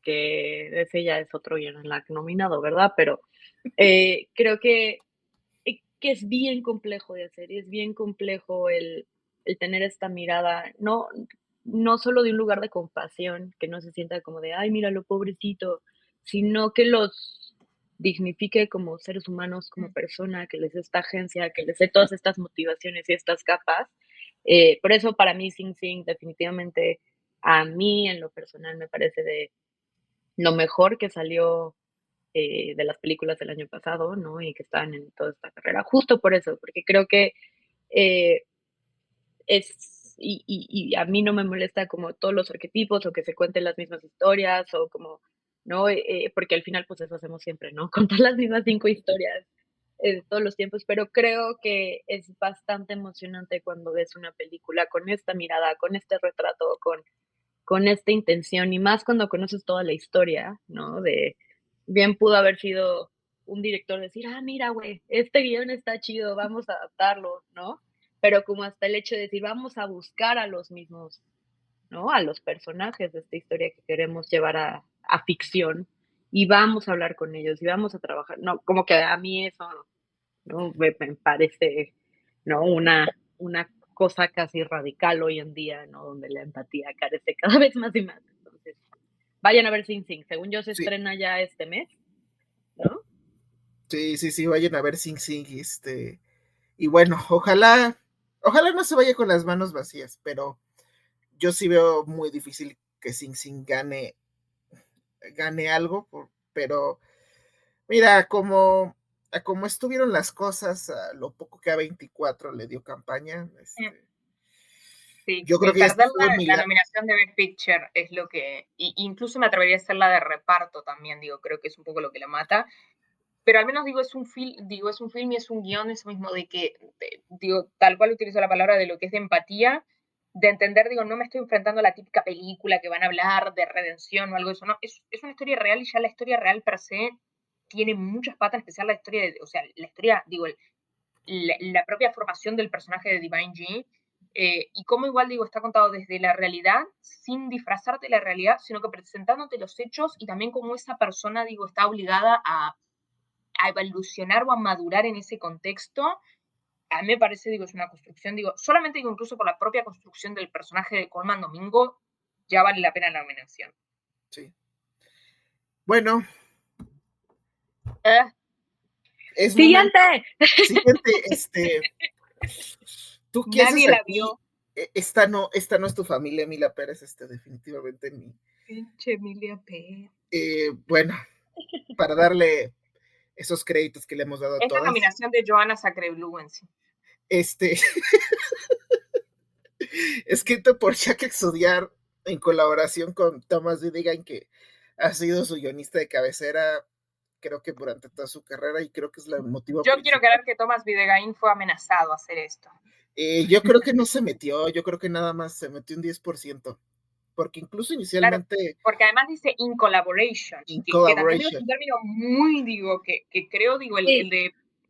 ese ya es otro guion nominado, ¿verdad? Pero creo que es bien complejo de hacer y es bien complejo el tener esta mirada, no solo de un lugar de compasión, que no se sienta como de, ay, míralo, pobrecito, sino que los dignifique como seres humanos, como persona, que les dé esta agencia, que les dé todas estas motivaciones y estas capas. Por eso para mí Sing Sing definitivamente a mí en lo personal me parece de lo mejor que salió de las películas del año pasado, ¿no? Y que están en toda esta carrera, justo por eso, porque creo que eh, y a mí no me molesta como todos los arquetipos o que se cuenten las mismas historias o como, ¿no? Porque al final pues eso hacemos siempre, ¿no? Contar las mismas 5 historias todos los tiempos, pero creo que es bastante emocionante cuando ves una película con esta mirada, con este retrato, con esta intención y más cuando conoces toda la historia, ¿no? De bien pudo haber sido un director decir, ah, mira, güey, este guión está chido, vamos a adaptarlo, ¿no? Pero como hasta el hecho de decir, vamos a buscar a los mismos, ¿no? A los personajes de esta historia que queremos llevar a ficción y vamos a hablar con ellos y vamos a trabajar, no, como que a mí eso, ¿no? Me parece, ¿no? Una cosa casi radical hoy en día, ¿no? Donde la empatía carece cada vez más y más. Entonces, vayan a ver Sing Sing. Según yo, se
Sí,
estrena ya este mes, ¿no?
sí, sí, sí, vayan a ver Sing Sing, y bueno, ojalá no se vaya con las manos vacías, pero yo sí veo muy difícil que Sing Sing gane algo, pero mira, como estuvieron las cosas, a lo poco que a 24 le dio campaña,
Sí,
yo creo
el
que ya
perder
fue un
la
milagro.
nominación de Best Picture es lo que, incluso me atrevería a hacer la de reparto también, digo, creo que es un poco lo que la mata, pero al menos digo, es un film, y es un guión, eso mismo de que, digo, tal cual utilizo la palabra de lo que es de empatía, de entender, digo, no me estoy enfrentando a la típica película que van a hablar de redención o algo de eso, no, es una historia real y ya la historia real per se tiene muchas patas, en especial la historia, o sea, la historia, digo, la propia formación del personaje de Divine G, y cómo igual digo, está contado desde la realidad, sin disfrazarte la realidad, sino que presentándote los hechos y también cómo esa persona, digo, está obligada a evolucionar o a madurar en ese contexto. A mí me parece, digo, es una construcción, digo, solamente digo, incluso por la propia construcción del personaje de Colman Domingo, ya vale la pena la nominación.
Sí. Bueno,
Eh,
es momento.
¡Siguiente!
Siguiente, ¿tú qué haces
Nadie la
aquí?
vio.
Esta no es tu familia, Emilia Pérez, definitivamente ni.
Pinche Emilia Pérez.
Bueno, para darle esos créditos que le hemos dado a
Es la
todas.
nominación de Joanna Sacreblu en sí.
Este, escrito por Jacques Exudiar en colaboración con Thomas Bidegain, que ha sido su guionista de cabecera, creo que durante toda su carrera, y creo que es el motivo
Yo quiero
principal.
creer que Thomas Videgain fue amenazado a hacer esto.
Yo creo que no se metió, yo creo que nada más se metió un 10%, porque incluso
Claro,
inicialmente
porque además dice in collaboration,
in
que también digo, es
collaboration.
un término muy, digo, que creo, digo,
Sí,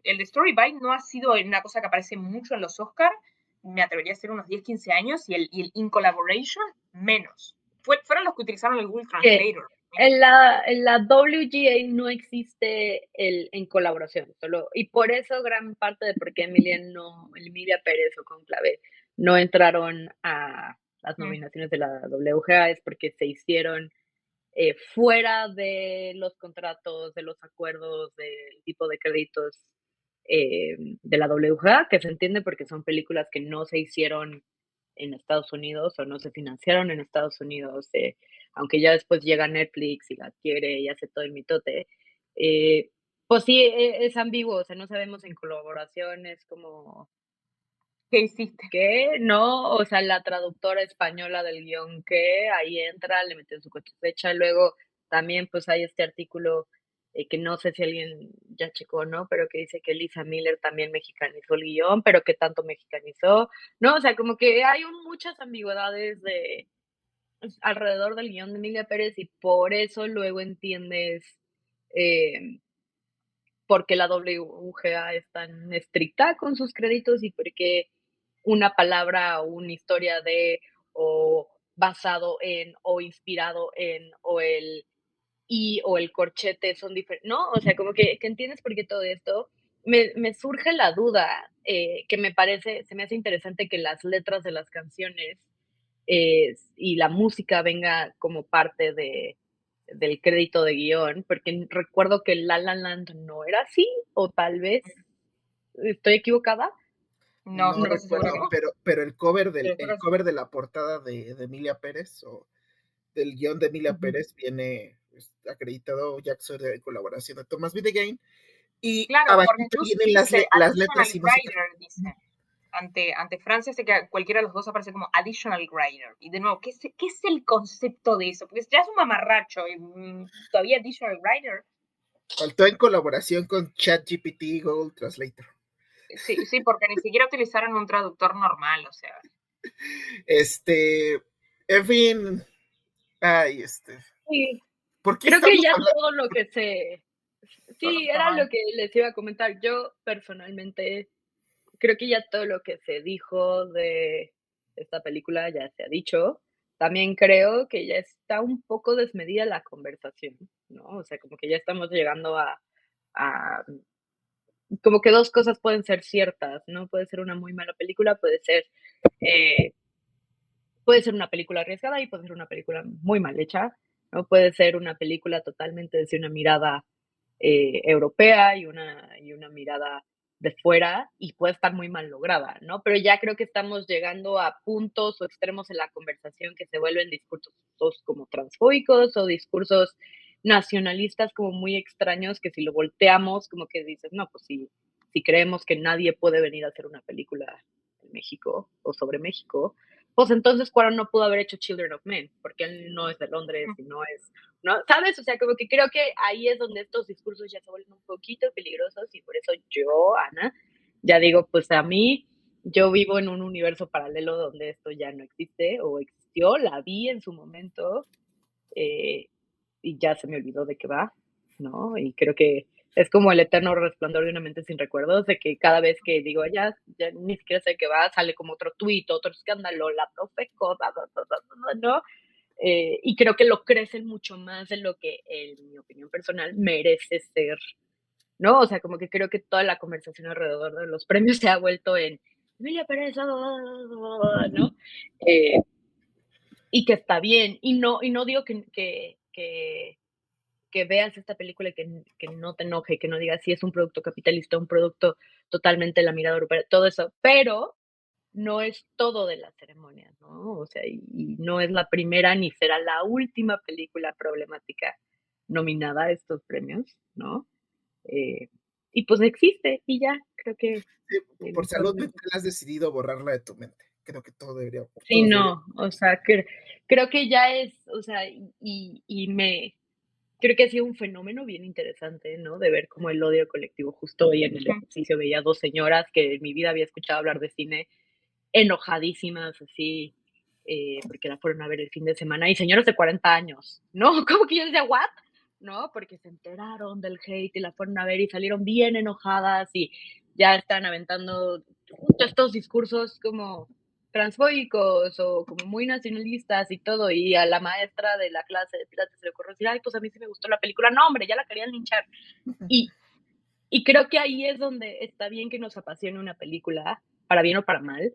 el de Story Bite no ha sido una cosa que aparece mucho en los Oscars, me atrevería a ser unos 10, 15 años, y el in collaboration, menos. Fueron los que utilizaron el Google
que
Translator.
en la WGA no existe el en colaboración, solo, y por eso gran parte de por qué Emilia Pérez o Conclave no entraron a las
Mm.
nominaciones de la WGA es porque se hicieron fuera de los contratos, de los acuerdos, del tipo de créditos de la WGA, que se entiende porque son películas que no se hicieron en Estados Unidos o no se financiaron en Estados Unidos, aunque ya después llega Netflix y la adquiere y hace todo el mitote. Pues sí, es ambiguo, o sea, no sabemos en colaboraciones como
¿Qué hiciste?
¿qué? No, o sea, la traductora española del guión, ¿qué? Ahí entra, le meten su cosecha, luego también, pues, hay este artículo, que no sé si alguien ya checó, ¿no? Pero que dice que Lisa Miller también mexicanizó el guión, pero ¿qué tanto mexicanizó? No, o sea, como que hay muchas ambigüedades de pues, alrededor del guión de Emilia Pérez y por eso luego entiendes, em, por qué la WGA es tan estricta con sus créditos y por qué una palabra o una historia de, o basado en, o inspirado en, o el y o el corchete son diferentes, ¿no? O sea, como que entiendes por qué todo esto. Me surge la duda, que me parece, se me hace interesante que las letras de las canciones y la música venga como parte del crédito de guión, porque recuerdo que La La Land no era así, o tal vez estoy equivocada,
No,
No
no
casi seguro que
recuerdo,
no.
pero el cover
Pero
el
creo que
cover de la portada de Emilia Pérez o del guión de Emilia
Ujú.
Pérez viene acreditado Jackson de colaboración de Thomas Videgain y
claro, porque
abajito
incluso
vienen
dice
las
additional
letras y música.
writer, dice. Ante Francia, sé que cualquiera de los dos aparece como additional writer. Y de nuevo, ¿qué es el concepto de eso? Porque ya es un mamarracho y todavía additional writer.
Faltó en colaboración con ChatGPT Google Translator.
Sí, sí, porque ni siquiera utilizaron un traductor normal, o sea.
En fin, ay,
Sí,
¿por qué
creo que
estamos
ya
hablando?
todo lo que se sí, era lo que les iba a comentar. Yo personalmente creo que ya todo lo que se dijo de esta película ya se ha dicho. También creo que ya está un poco desmedida la conversación, ¿no? O sea, como que ya estamos llegando a como que 2 cosas pueden ser ciertas, ¿no? Puede ser una muy mala película, eh, puede ser una película arriesgada y puede ser una película muy mal hecha, ¿no? Puede ser una película totalmente desde una mirada europea y una mirada de fuera y puede estar muy mal lograda, ¿no? Pero ya creo que estamos llegando a puntos o extremos en la conversación que se vuelven discursos como transfóbicos o discursos nacionalistas como muy extraños que si lo volteamos como que dices, no, pues si creemos que nadie puede venir a hacer una película en México o sobre México, pues entonces Cuarón no pudo haber hecho Children of Men, porque él no es de Londres y no es ¿no? ¿Sabes? O sea, como que creo que ahí es donde estos discursos ya se vuelven un poquito peligrosos y por eso yo, Ana, ya digo, pues a mí, yo vivo en un universo paralelo donde esto ya no existe o existió, la vi en su momento eh, y ya se me olvidó de qué va, ¿no? Y creo que es como el eterno resplandor de una mente sin recuerdos, de que cada vez que digo, ya ni siquiera sé de qué va, sale como otro tuit, otro escándalo, la profe, ¿no? Y creo que lo crecen mucho más de lo que, en mi opinión personal, merece ser, ¿no? O sea, como que creo que toda la conversación alrededor de los premios se ha vuelto en Emilia Pérez, ¿no? Eh, y que está bien. Y no digo que veas esta película y que no te enoje, que no digas si es un producto capitalista, un producto totalmente la mirada europea, todo eso, pero no es todo de la ceremonia, ¿no? O sea, y no es la primera ni será la última película problemática nominada a estos premios, ¿no? Eh, y pues existe y ya, creo que
Sí, por
mejor
salud
no.
mental has decidido borrarla de tu mente. Creo que
Sí,
todos deberíamos.
no, o sea, creo que ya es, o sea, creo que ha sido un fenómeno bien interesante, ¿no? De ver cómo el odio colectivo, justo hoy en el ejercicio veía dos señoras que en mi vida había escuchado hablar de cine enojadísimas, así, porque la fueron a ver el fin de semana, y señoras de 40 años, ¿no? Como que yo decía, ¿what? ¿No? Porque se enteraron del hate y la fueron a ver y salieron bien enojadas y ya están aventando justo estos discursos como transfóbicos o como muy nacionalistas y todo, y a la maestra de la clase de Pilates se le ocurrió decir, ay, pues a mí sí me gustó la película, no, hombre, ya la querían linchar. Y, y creo que ahí es donde está bien que nos apasione una película, para bien o para mal,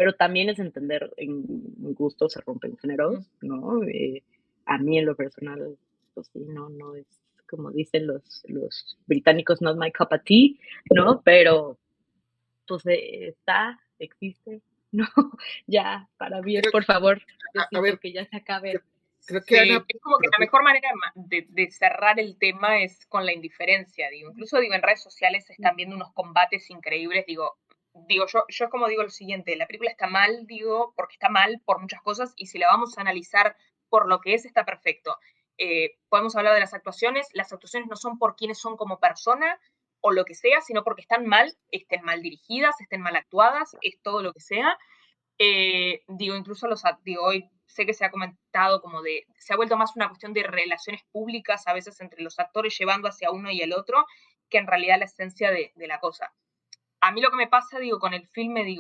pero también es entender en gustos se rompen géneros, ¿no? A mí en lo personal, pues sí, no es como dicen los británicos, not my cup of tea, ¿no? Pero pues existe, ¿no? Ya, para bien,
Creo
por favor,
a
Diosito,
ver,
que ya se acabe.
Creo que
Sí,
Ana,
es como que la
propio-
mejor manera de cerrar el tema es con la indiferencia, digo. Incluso, digo, en redes sociales se están viendo unos combates increíbles, yo como digo lo siguiente, la película está mal, digo, porque está mal por muchas cosas, y si la vamos a analizar por lo que es, está perfecto. Podemos hablar de las actuaciones no son por quienes son como persona o lo que sea, sino porque estén mal dirigidas, estén mal actuadas, es todo lo que sea. Incluso hoy sé que se ha comentado se ha vuelto más una cuestión de relaciones públicas a veces entre los actores llevando hacia uno y el otro, que en realidad la esencia de la cosa. A mí lo que me pasa, con el filme,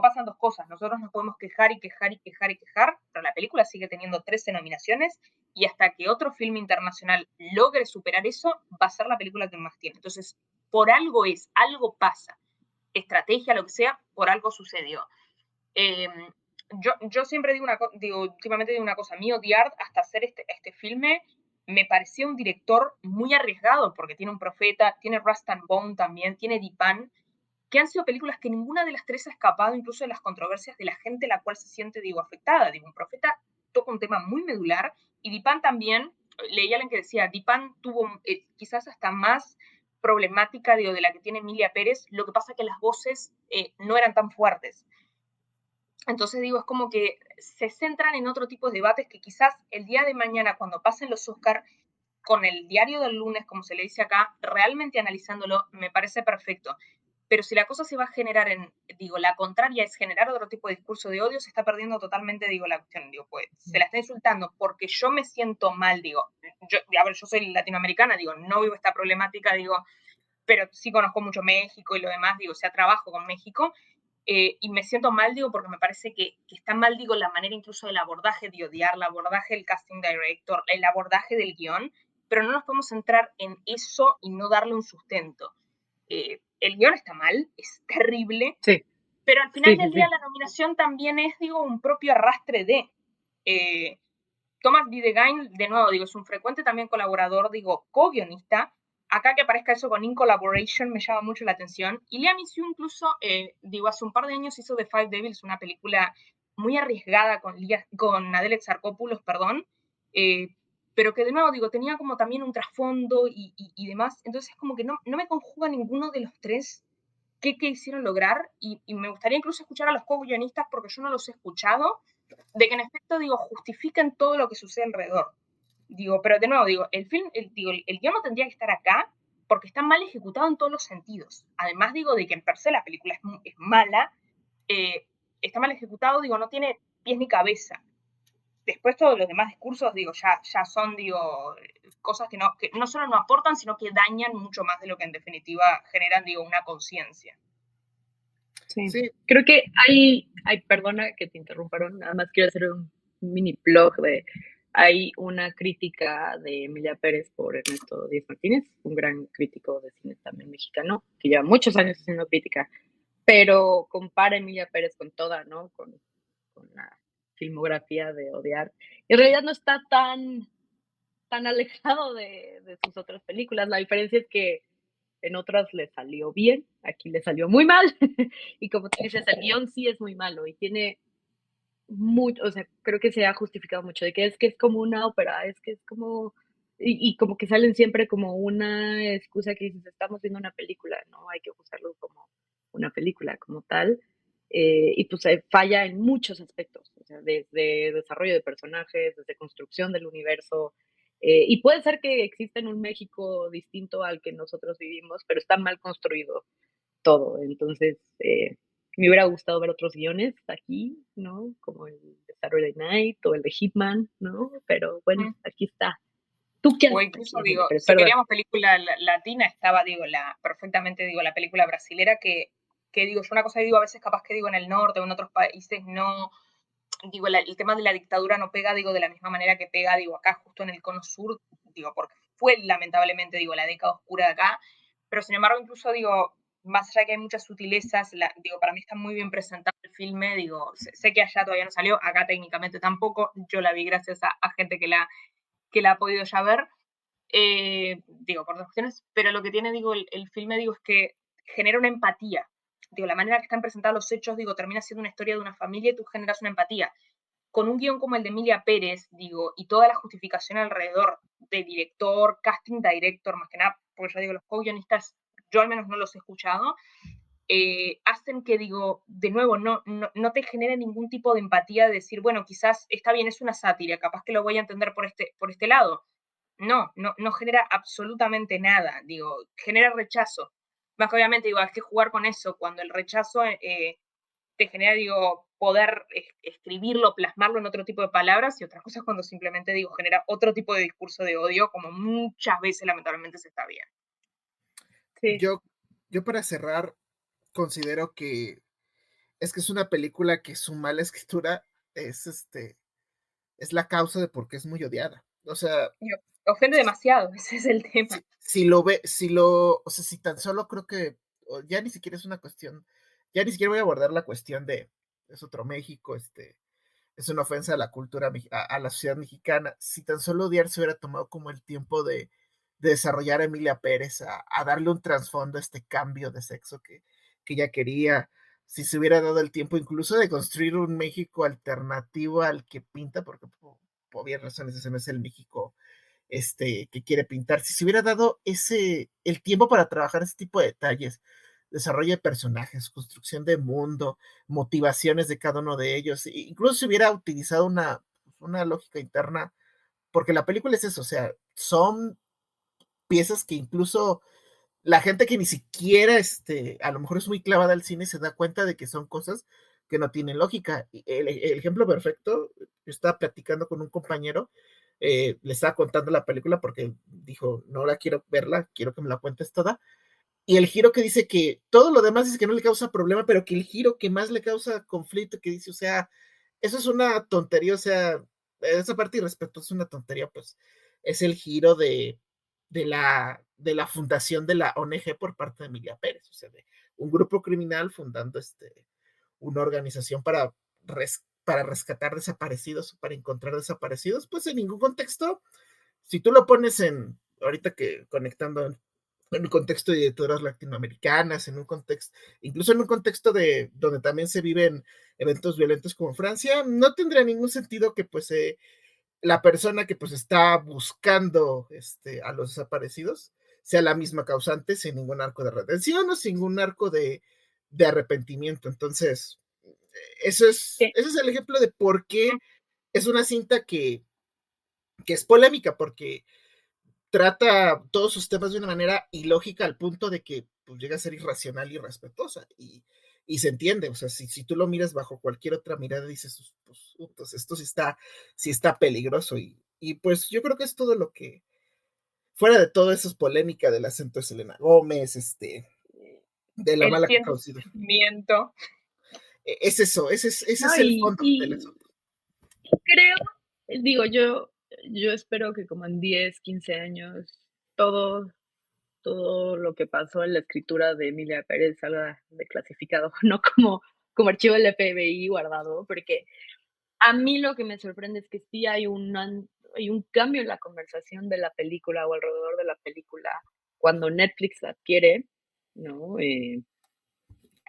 pasan dos cosas. Nosotros nos podemos quejar y quejar y quejar y quejar, pero la película sigue teniendo 13 nominaciones y hasta que otro filme internacional logre superar eso, va a ser la película que más tiene. Entonces, por algo pasa. Estrategia, lo que sea, por algo sucedió. Eh, yo siempre últimamente digo una cosa, a mí odiar hasta hacer este filme me parecía un director muy arriesgado, porque tiene Un Profeta, tiene Rust and Bone también, tiene Dipan, que han sido películas que ninguna de las tres ha escapado incluso de las controversias de la gente la cual se siente, afectada. Un Profeta toca un tema muy medular, y Dipan también, leí a alguien que decía, Dipan tuvo quizás hasta más problemática, de la que tiene Emilia Pérez, lo que pasa que las voces no eran tan fuertes. Entonces, es como que se centran en otro tipo de debates que quizás el día de mañana, cuando pasen los Oscar, con el diario del lunes, como se le dice acá, realmente analizándolo, me parece perfecto. Pero si la cosa se va a generar la contraria es generar otro tipo de discurso de odio, se está perdiendo totalmente, la cuestión. Pues se la está insultando porque yo me siento mal, yo soy latinoamericana, no vivo esta problemática, pero sí conozco mucho México y lo demás, o sea, trabajo con México, y me siento mal, porque me parece que está mal, la manera incluso del abordaje de odiar, el abordaje del casting director, el abordaje del guión, pero no nos podemos centrar en eso y no darle un sustento. El guión está mal, es terrible,
Sí,
pero al final
sí,
del
sí,
día
sí.
la nominación también es, un propio arrastre de... Thomas Bidegain, de nuevo, es un frecuente también colaborador, co-guionista. Acá que aparezca eso con In Collaboration me llama mucho la atención. Y Liam Neeson incluso, hace un par de años hizo The Five Devils, una película muy arriesgada con Adele Exarchopoulos, perdón, pero que de nuevo, tenía como también un trasfondo y demás. Entonces, como que no me conjuga ninguno de los tres qué quisieron lograr, y me gustaría incluso escuchar a los co-guionistas porque yo no los he escuchado, de que en efecto, justifiquen todo lo que sucede alrededor. Pero de nuevo, el guión no tendría que estar acá porque está mal ejecutado en todos los sentidos. Además, de que en per se la película es mala, está mal ejecutado, no tiene pies ni cabeza. Después todos los demás discursos, ya son, cosas que no solo no aportan, sino que dañan mucho más de lo que en definitiva generan, una conciencia.
Sí.
sí,
Creo que perdona que te interrumparon, nada más quiero hacer un mini blog hay una crítica de Emilia Pérez por Ernesto Díaz Martínez, un gran crítico de cine también mexicano, que lleva muchos años haciendo crítica, pero compara a Emilia Pérez con toda, ¿no? Con la filmografía de Odiar. En realidad no está tan alejado de sus otras películas. La diferencia es que en otras le salió bien, aquí le salió muy mal. Y como tú dices, el guión sí es muy malo y tiene mucho, o sea, creo que se ha justificado mucho de que es como una ópera, es que es como, y como que salen siempre como una excusa que dices, estamos viendo una película, no hay que usarlo como una película como tal. Y pues falla en muchos aspectos, o sea, desde desarrollo de personajes, desde construcción del universo, y puede ser que exista en un México distinto al que nosotros vivimos, pero está mal construido todo. Entonces, me hubiera gustado ver otros guiones aquí, ¿no? Como el de Saturday Night o el de Hitman, ¿no? Pero bueno, aquí está. ¿Tú qué
O
haces
incluso,
aquí, Emilia Pérez?
si
Perdón.
queríamos película latina, estaba, perfectamente, la película brasilera, que yo una cosa a veces capaz que en el norte o en otros países no, el tema de la dictadura no pega, de la misma manera que pega, acá justo en el cono sur, porque fue lamentablemente, la década oscura de acá, pero sin embargo, incluso, más allá de que hay muchas sutilezas, para mí está muy bien presentado el filme, sé que allá todavía no salió, acá técnicamente tampoco, yo la vi gracias a gente que la ha podido ya ver, por otras cuestiones, pero lo que tiene, el filme, es que genera una empatía. La manera que están presentados los hechos, termina siendo una historia de una familia y tú generas una empatía. con un guión como el de Emilia Pérez, digo, y toda la justificación alrededor de director, casting director, más que nada, porque yo digo, los co-guionistas, yo al menos no los he escuchado, hacen que, digo, de nuevo, no te genere ningún tipo de empatía de decir, bueno, quizás está bien, es una sátira, capaz que lo voy a entender por este lado. No genera absolutamente nada, digo, genera rechazo. Más que obviamente, digo, hay que jugar con eso, cuando el rechazo te genera, digo, poder escribirlo, plasmarlo en otro tipo de palabras, y otras cosas cuando simplemente, digo, genera otro tipo de discurso de odio, como muchas veces lamentablemente se está viendo.
Sí.
Yo para cerrar, considero que es una película que su mala escritura es, es la causa de por qué es muy odiada. O sea,
Ofende demasiado, ese es el tema.
o sea, si tan solo creo que, ya ni siquiera es una cuestión, ya ni siquiera voy a abordar la cuestión de, es otro México, es una ofensa a la cultura, a la sociedad mexicana. Si tan solo odiar se hubiera tomado como el tiempo de desarrollar a Emilia Pérez, a darle un trasfondo a este cambio de sexo que ella quería, si se hubiera dado el tiempo incluso de construir un México alternativo al que pinta, porque por obvias razones ese no es el México que quiere pintar. Si se hubiera dado el tiempo para trabajar ese tipo de detalles, desarrollo de personajes, construcción de mundo, motivaciones de cada uno de ellos, incluso si hubiera utilizado una lógica interna, porque la película es eso, o sea, son piezas que incluso la gente que ni siquiera, a lo mejor es muy clavada al cine, se da cuenta de que son cosas que no tienen lógica. El ejemplo perfecto, yo estaba platicando con un compañero, le estaba contando la película porque dijo, no la quiero verla, quiero que me la cuentes toda. Y el giro que dice que todo lo demás dice que no le causa problema, pero que el giro que más le causa conflicto, que dice, o sea, eso es una tontería, o sea, esa parte y respeto es una tontería, pues es el giro de la fundación de la ONG por parte de Emilia Pérez, o sea, de un grupo criminal fundando una organización para rescatar desaparecidos o para encontrar desaparecidos, pues en ningún contexto, si tú lo pones ahorita que conectando en un contexto de dictaduras latinoamericanas, en un contexto, incluso en un contexto de donde también se viven eventos violentos como Francia, no tendría ningún sentido que pues la persona que pues está buscando a los desaparecidos sea la misma causante sin ningún arco de redención o sin ningún arco de arrepentimiento. Entonces, ese es el ejemplo de por qué es una cinta que es polémica, porque trata todos sus temas de una manera ilógica al punto de que pues, llega a ser irracional y irrespetuosa. Y se entiende, o sea, si tú lo miras bajo cualquier otra mirada, dices, pues esto sí está peligroso. Y pues yo creo que es todo lo que, fuera de todo eso, es polémica del acento de Selena Gómez, de la
El
mala que considero.
sentimiento.
Es eso, ese
No,
es el fondo del asunto.
creo, digo, yo espero que como en 10, 15 años todo, todo lo que pasó en la escritura de Emilia Pérez salga declasificado, no como archivo del FBI guardado, porque a mí lo que me sorprende es que sí hay un cambio en la conversación de la película o alrededor de la película cuando Netflix la adquiere, ¿no?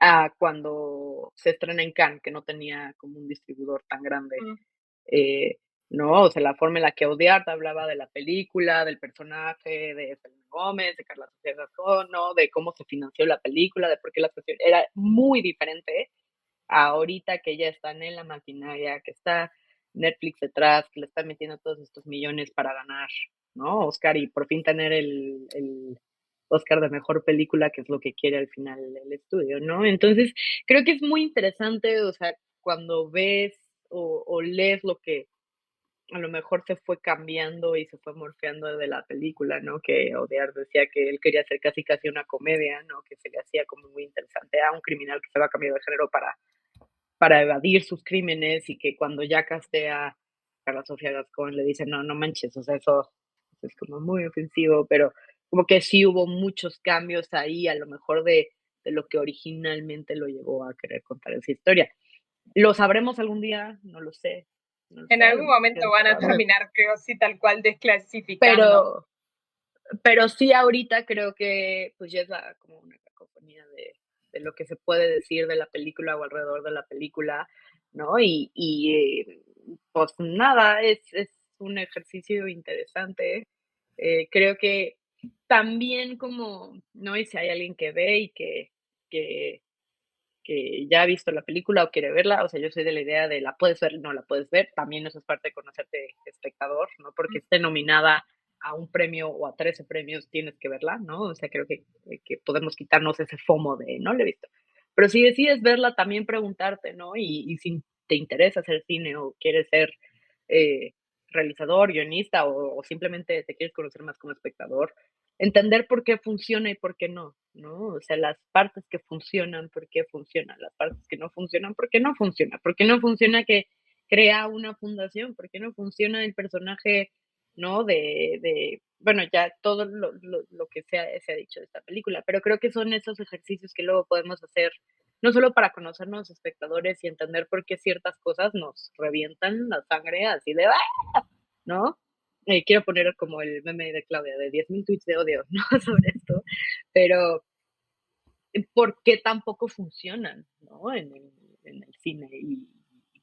A cuando se estrena en Cannes, que no tenía como un distribuidor tan grande.
Mm.
Eh, no, o sea, la forma en la que Odiar hablaba de la película, del personaje de Selena Gómez, de Carla Sofía Gascón, ¿no? De cómo se financió la película, de por qué la financiación era muy diferente a ahorita que ya están en la maquinaria, que está Netflix detrás, que le están metiendo todos estos millones para ganar, ¿no? Oscar y por fin tener el Oscar de mejor película, que es lo que quiere al final el estudio, ¿no? Entonces, creo que es muy interesante, o sea, cuando ves o lees lo que a lo mejor se fue cambiando y se fue morfeando de la película, ¿no? Que Odiar decía que él quería hacer casi casi una comedia, ¿no? Que se le hacía como muy interesante a un criminal que se va a cambiar de género para evadir sus crímenes y que cuando ya castea a Carla Sofía Gascón le dice, no, no manches, o sea, eso es como muy ofensivo, pero como que sí hubo muchos cambios ahí, a lo mejor de lo que originalmente lo llevó a querer contar esa historia. ¿Lo sabremos algún día? No lo sé. No lo
En
sé, a lo
algún
mejor ya
momento van a
cerrado.
terminar, creo, sí, tal cual desclasificando.
Pero, pero sí ahorita creo que pues ya es como una cacofonía de lo que se puede decir de la película o alrededor de la película, ¿no? pues nada, es un ejercicio interesante. Creo que también como, ¿no? Y si hay alguien que ve y que que ya ha visto la película o quiere verla, o sea, yo soy de la idea de la puedes ver, no la puedes ver, también eso es parte de conocerte espectador, no porque esté nominada a un premio o a 13 premios tienes que verla, ¿no? O sea, creo que podemos quitarnos ese FOMO de no la he visto. Pero si decides verla, también preguntarte, ¿no? Y si te interesa hacer cine o quieres ser eh, realizador, guionista o simplemente te quieres conocer más como espectador, entender por qué funciona y por qué no, ¿no? O sea, las partes que funcionan, por qué funcionan, las partes que no funcionan, por qué no funciona, por qué no funciona que crea una fundación, por qué no funciona el personaje, ¿no? Bueno, ya todo lo que se ha dicho de esta película, pero creo que son esos ejercicios que luego podemos hacer, no solo para conocernos espectadores y entender por qué ciertas cosas nos revientan la sangre así de, ¡ah! ¿No? Quiero poner como el meme de Claudia de 10,000 tweets de odio, ¿no? Sobre esto, pero ¿por qué tampoco funcionan, ¿no? En el cine. Y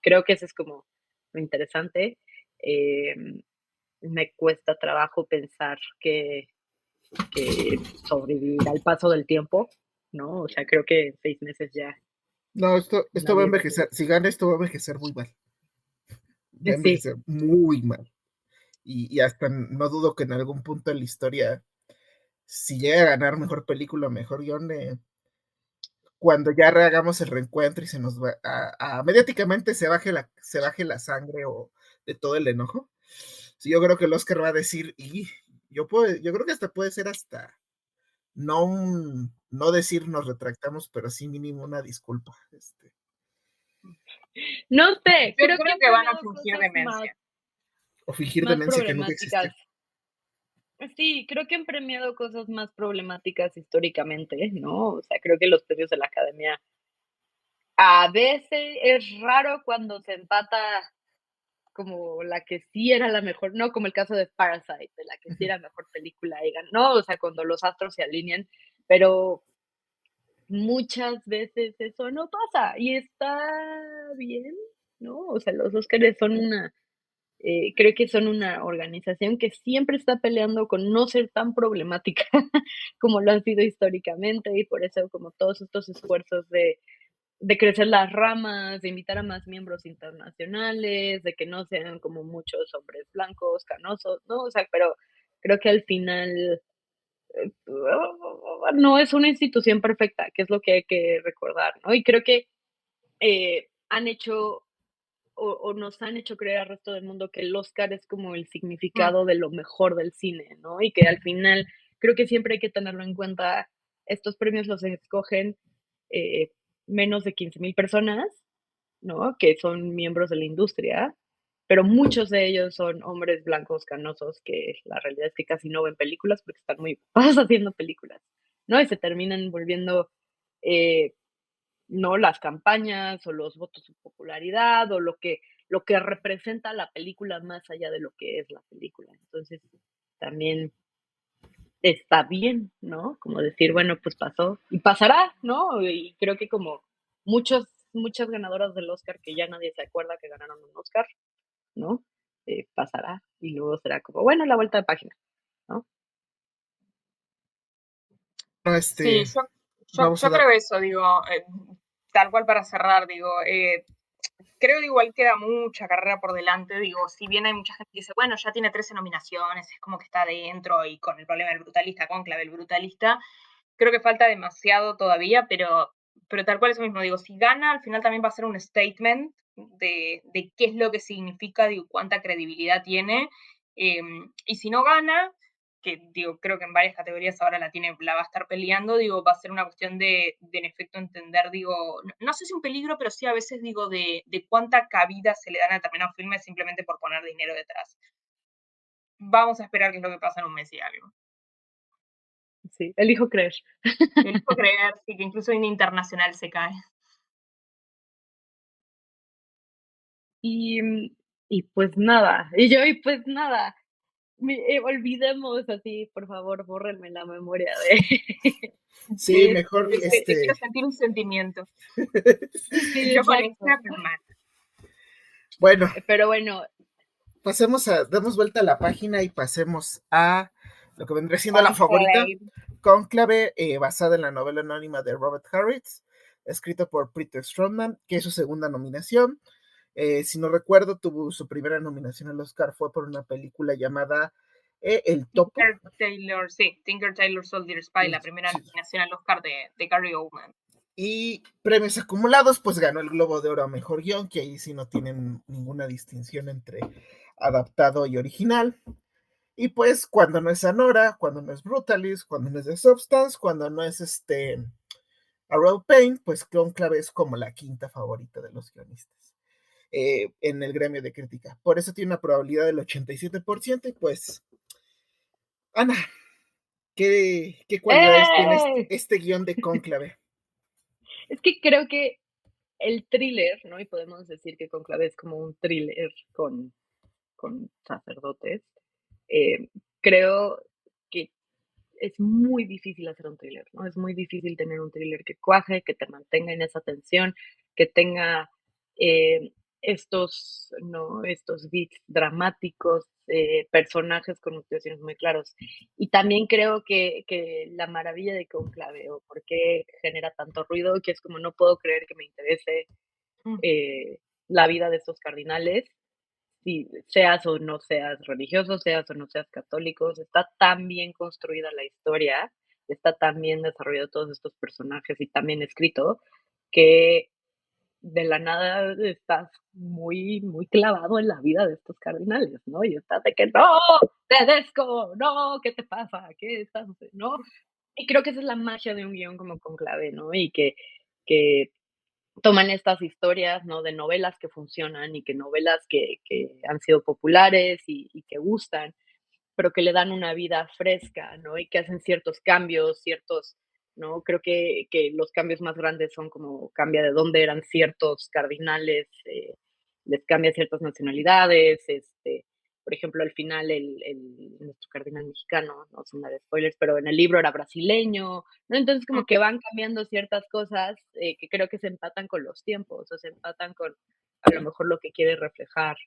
creo que eso es como lo interesante. Eh, Me cuesta trabajo pensar que sobrevivirá al paso del tiempo, ¿no? O sea, creo que en 6 meses ya
No, esto va a
nadie.
envejecer. Si gana esto, va a envejecer muy mal. Va a
Sí,
envejecer muy mal. Y hasta no dudo que en algún punto en la historia, si llega a ganar mejor película, mejor guión, cuando ya hagamos el reencuentro y se nos va mediáticamente se baje la sangre o de todo el enojo. Sí, yo creo que el Oscar va a decir, y yo creo que hasta puede ser hasta no decir nos retractamos, pero sí mínimo una disculpa.
no sé,
Yo
creo que
creo
han
que van a
premiado
fingir
cosas
demencia.
O fingir
más
demencia que nunca existió.
problemáticas. Sí, creo que han premiado cosas más problemáticas históricamente, ¿no? O sea, creo que los premios de la Academia a veces es raro cuando se empata como la que sí era la mejor, no como el caso de Parasite, de la que sí era mejor película y ganó, ¿no? O sea, cuando los astros se alinean, pero muchas veces eso no pasa y está bien, ¿no? O sea, los Óscares son creo que son una organización que siempre está peleando con no ser tan problemática como lo han sido históricamente y por eso como todos estos esfuerzos de crecer las ramas, de invitar a más miembros internacionales, de que no sean como muchos hombres blancos, canosos, ¿no? O sea, pero creo que al final no es una institución perfecta, que es lo que hay que recordar, ¿no? Y creo que han hecho o nos han hecho creer al resto del mundo que el Oscar es como el
Mm.
significado de lo mejor del cine, ¿no? Y que al final creo que siempre hay que tenerlo en cuenta. Estos premios los escogen eh, menos de 15,000 personas, ¿no? Que son miembros de la industria, pero muchos de ellos son hombres blancos canosos que la realidad es que casi no ven películas porque están muy ocupados haciendo películas, ¿no? Y se terminan volviendo eh, no las campañas o los votos su popularidad o lo que representa la película más allá de lo que es la película. Entonces, también está bien, ¿no? Como decir, bueno, pues pasó y pasará, ¿no? Y creo que como muchas ganadoras del Oscar que ya nadie se acuerda que ganaron un Oscar, ¿no? Pasará y luego será como, bueno, la vuelta de página, ¿no?
No,
Sí,
vamos a
yo
dar.
creo eso, digo, tal cual para cerrar, digo, creo que igual queda mucha carrera por delante, digo, si bien hay mucha gente que dice, bueno, ya tiene 13 nominaciones, es como que está adentro y con el problema del brutalista, con clave el brutalista, creo que falta demasiado todavía, pero tal cual eso mismo, digo, si gana, al final también va a ser un statement de qué es lo que significa, digo, cuánta credibilidad tiene, y si no gana, que digo, creo que en varias categorías ahora la va a estar peleando, digo, va a ser una cuestión de en efecto entender, digo, no sé si un peligro, pero sí a veces digo de cuánta cabida se le dan a determinados filmes simplemente por poner dinero detrás. Vamos a esperar qué es lo que pasa en un mes y algo.
Sí, elijo creer.
Elijo creer, sí, que incluso en internacional se cae.
Y, y pues nada, y pues nada, olvidemos así, por favor, bórrenme la memoria
Sí,
de
mejor,
Quiero sentir un sentimiento.
sí,
Yo con
exacto.
esta, pues mal.
Bueno,
Pero bueno,
demos vuelta a la página y pasemos a lo que vendría siendo la favorita,
Conclave.
Cónclave, basada en la novela anónima de Robert Harris, escrito por Peter Strongman, que es su segunda nominación. Si no recuerdo, tuvo su primera nominación al Oscar, fue por una película llamada El Topo.
Tinker Tailor Soldier Spy, la primera
Sí.
nominación al Oscar de Gary Oldman.
Y premios acumulados, pues ganó el Globo de Oro a Mejor Guión, que ahí sí no tienen ninguna distinción entre adaptado y original. Y pues cuando no es Anora, cuando no es Brutalist, cuando no es The Substance, cuando no es A Real Pain, pues Conclave es como la quinta favorita de los guionistas en el gremio de crítica. Por eso tiene una probabilidad del 87% y pues, Ana, ¿qué cualidades tiene este guión de Conclave?
es que creo que el thriller, ¿no? Y podemos decir que Conclave es como un thriller con sacerdotes. Creo que es muy difícil hacer un thriller, ¿no? Es muy difícil tener un thriller que cuaje, que te mantenga en esa tensión, que tenga estos, ¿no? Estos beats dramáticos, personajes con motivaciones muy claros. Y también creo que la maravilla de Conclave, o por qué genera tanto ruido, que es como no puedo creer que me interese la vida de estos cardinales, si seas o no seas religioso, seas o no seas católico, está tan bien construida la historia, está tan bien desarrollado todos estos personajes y tan bien escrito, que de la nada estás muy, muy clavado en la vida de estos cardinales, ¿no? Y estás de que no, Tedesco, no, ¿qué te pasa? ¿Qué estás haciendo? ¿No? Y creo que esa es la magia de un guión como Conclave, ¿no? Y que toman estas historias, ¿no? De novelas que funcionan y que novelas que han sido populares y que gustan, pero que le dan una vida fresca, ¿no? Y que hacen ciertos cambios, ciertos, ¿no? Creo que los cambios más grandes son como cambia de dónde eran ciertos cardinales, les cambia ciertas nacionalidades, por ejemplo, al final nuestro cardinal mexicano, no son de spoilers, pero en el libro era brasileño, ¿no? Entonces como que van cambiando ciertas cosas que creo que se empatan con los tiempos, o se empatan con a lo mejor lo que quiere reflejar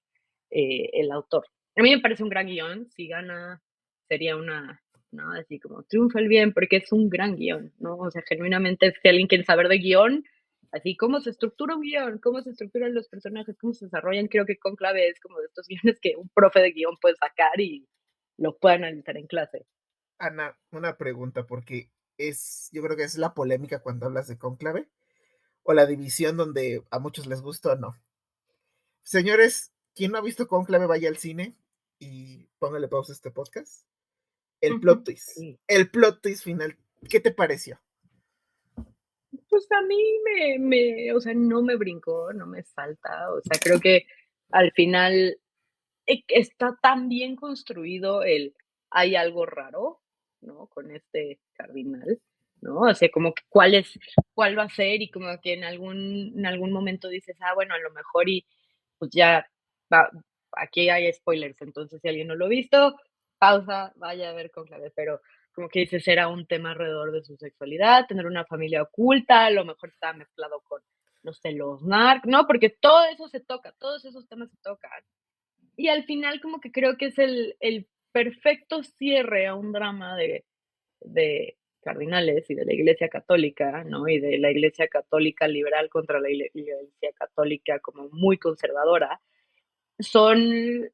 el autor. A mí me parece un gran guión, si gana sería una, ¿no? Así como triunfa el bien, porque es un gran guión, ¿no? O sea, genuinamente, si alguien quiere saber de guión, así cómo se estructura un guión, cómo se estructuran los personajes, cómo se desarrollan, creo que Conclave es como de estos guiones que un profe de guión puede sacar y lo puede analizar en clase.
Ana, una pregunta, porque yo creo que es la polémica cuando hablas de Conclave, o la división donde a muchos les gusta o no. Señores, quien no ha visto Conclave, vaya al cine y póngale pausa a este podcast.
Sí.
El plot twist final, ¿qué te pareció?
Pues a mí o sea, no me brincó, no me salta, o sea, creo que al final está tan bien construido hay algo raro, ¿no? Con este cardinal, ¿no? O sea, como que cuál va a ser y como que en algún momento dices, bueno, a lo mejor y pues ya va, aquí hay spoilers, entonces si alguien no lo ha visto, pausa, vaya a ver con clave, pero como que dices, era un tema alrededor de su sexualidad, tener una familia oculta, a lo mejor estaba mezclado con, no sé, los narcos, ¿no? Porque todo eso se toca, todos esos temas se tocan. Y al final como que creo que es el perfecto cierre a un drama de cardinales y de la Iglesia Católica, ¿no? Y de la Iglesia Católica liberal contra la Iglesia Católica como muy conservadora. Son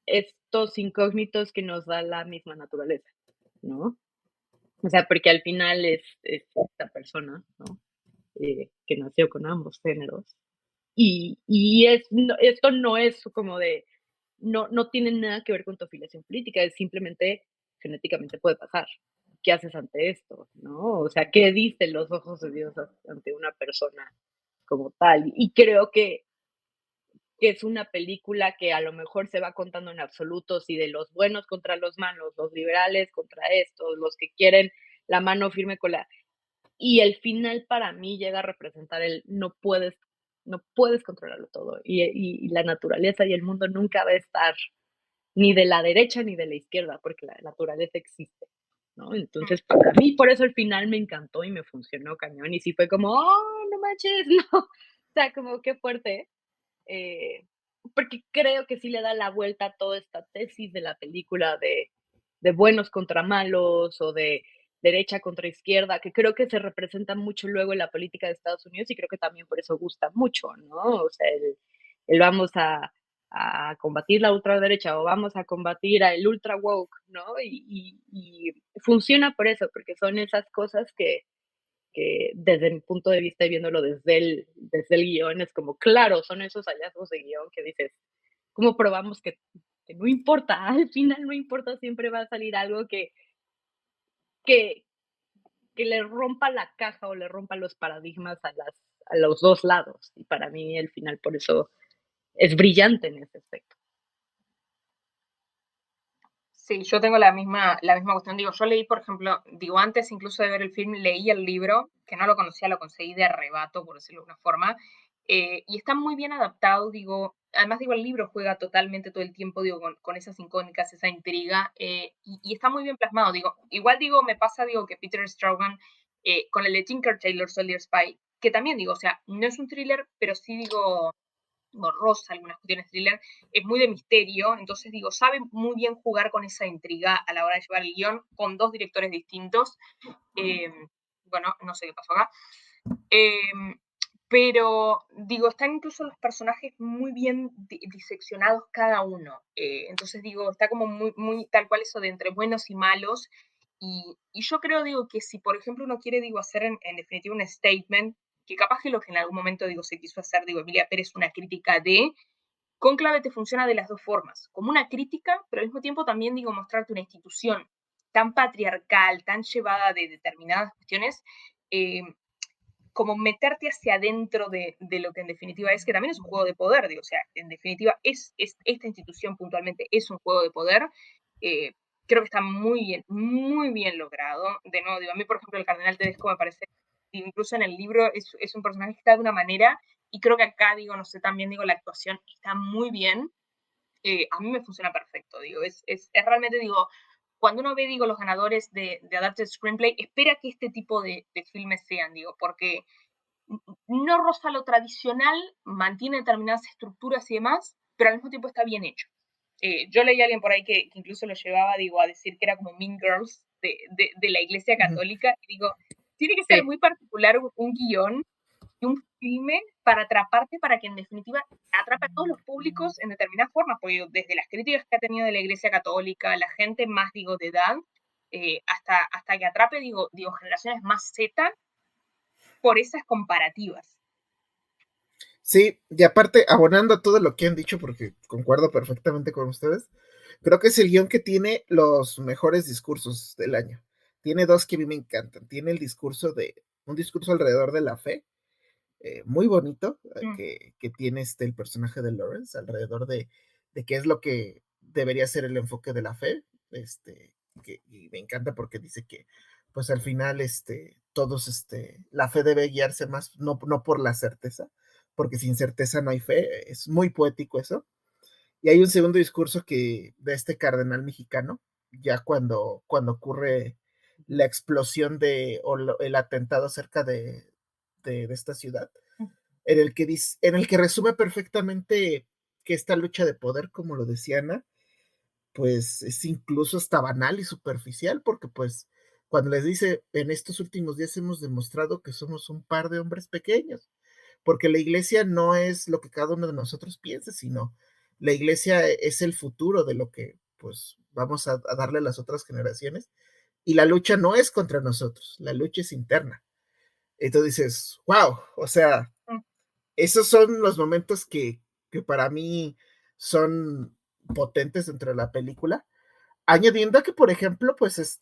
estos incógnitos que nos da la misma naturaleza, ¿no? O sea, porque al final es esta persona, ¿no? Que nació con ambos géneros. Esto no es como de, no tiene nada que ver con tu afiliación política, es simplemente genéticamente puede pasar. ¿Qué haces ante esto? ¿No? O sea, ¿qué dicen los ojos de Dios ante una persona como tal? Y creo que es una película que a lo mejor se va contando en absolutos y de los buenos contra los malos, los liberales contra estos, los que quieren la mano firme con la... Y el final para mí llega a representar no puedes controlarlo todo. Y la naturaleza y el mundo nunca va a estar ni de la derecha ni de la izquierda, porque la naturaleza existe, ¿no? Entonces, para mí, por eso el final me encantó y me funcionó cañón. Y sí fue como, oh, no manches, no. O sea, como qué fuerte. porque creo que sí le da la vuelta a toda esta tesis de la película de buenos contra malos o de derecha contra izquierda, que creo que se representa mucho luego en la política de Estados Unidos y creo que también por eso gusta mucho, ¿no? O sea, el vamos a combatir la ultraderecha o vamos a combatir al ultra woke, ¿no? Y funciona por eso, porque son esas cosas que desde mi punto de vista y viéndolo desde el guión es como, claro, son esos hallazgos de guión que dices, ¿cómo probamos que no importa? Al final no importa, siempre va a salir algo que, que le rompa la caja o le rompa los paradigmas a los dos lados. Y para mí el final por eso es brillante en ese aspecto.
Sí, yo tengo la misma cuestión. Digo, yo leí, por ejemplo, digo, antes incluso de ver el film, leí el libro, que no lo conocía, lo conseguí de arrebato, por decirlo de una forma, y está muy bien adaptado, digo, además, digo, el libro juega totalmente todo el tiempo, digo, con esas incógnitas, esa intriga, y está muy bien plasmado, digo, igual, digo, me pasa, digo, que Peter Straughan, con el de Tinker Tailor Soldier Spy, que también, digo, o sea, no es un thriller, pero sí, digo, rosa, algunas cuestiones thriller, es muy de misterio, entonces digo, sabe muy bien jugar con esa intriga a la hora de llevar el guión con dos directores distintos. Eh, bueno, no sé qué pasó acá. Pero digo, están incluso los personajes muy bien diseccionados cada uno. Entonces digo, está como muy, muy tal cual eso de entre buenos y malos. Y yo creo, digo, que si por ejemplo uno quiere, digo, hacer en definitiva un statement, que capaz que lo que en algún momento, digo, se quiso hacer, digo, Emilia Pérez, una crítica de, Cónclave te funciona de las dos formas, como una crítica, pero al mismo tiempo también, digo, mostrarte una institución tan patriarcal, tan llevada de determinadas cuestiones, eh, como meterte hacia adentro de lo que en definitiva es, que también es un juego de poder, digo, o sea, en definitiva es esta institución puntualmente es un juego de poder. eh, Creo que está muy bien logrado. De nuevo, digo, a mí, por ejemplo, el Cardenal Tedesco me parece, incluso en el libro, es un personaje que está de una manera, y creo que acá, digo, no sé, también, digo, la actuación está muy bien. A mí me funciona perfecto, digo, es realmente, digo, cuando uno ve, digo, los ganadores de Adapted Screenplay, espera que este tipo de filmes sean, digo, porque no roza lo tradicional, mantiene determinadas estructuras y demás, pero al mismo tiempo está bien hecho. Yo leí a alguien por ahí que incluso lo llevaba, digo, a decir que era como Mean Girls de la Iglesia Católica, y digo, tiene que ser
Sí.
muy particular un guión y un filme para atraparte, para que en definitiva atrape a todos los públicos en determinadas formas, porque digo, desde las críticas que ha tenido de la Iglesia Católica, la gente más, digo, de edad, hasta que atrape, digo, generaciones más Z por esas comparativas.
Sí, y aparte, abonando a todo lo que han dicho, porque concuerdo perfectamente con ustedes, creo que es el guión que tiene los mejores discursos del año. Tiene dos que a mí me encantan. Tiene un discurso alrededor de la fe, muy bonito, que tiene el personaje de Lawrence, alrededor de qué es lo que debería ser el enfoque de la fe. Y me encanta porque dice que, pues al final, todos, la fe debe guiarse más, no por la certeza, porque sin certeza no hay fe. Es muy poético eso. Y hay un segundo discurso de este cardenal mexicano, ya cuando ocurre la explosión el atentado cerca de esta ciudad, en el que resume perfectamente que esta lucha de poder, como lo decía Ana, pues es incluso hasta banal y superficial, porque pues cuando les dice, en estos últimos días hemos demostrado que somos un par de hombres pequeños, porque la iglesia no es lo que cada uno de nosotros piense, sino la iglesia es el futuro de lo que pues vamos a darle a las otras generaciones, y la lucha no es contra nosotros, la lucha es interna. Entonces dices, wow, o sea, esos son los momentos que para mí son potentes dentro de la película, añadiendo que, por ejemplo, pues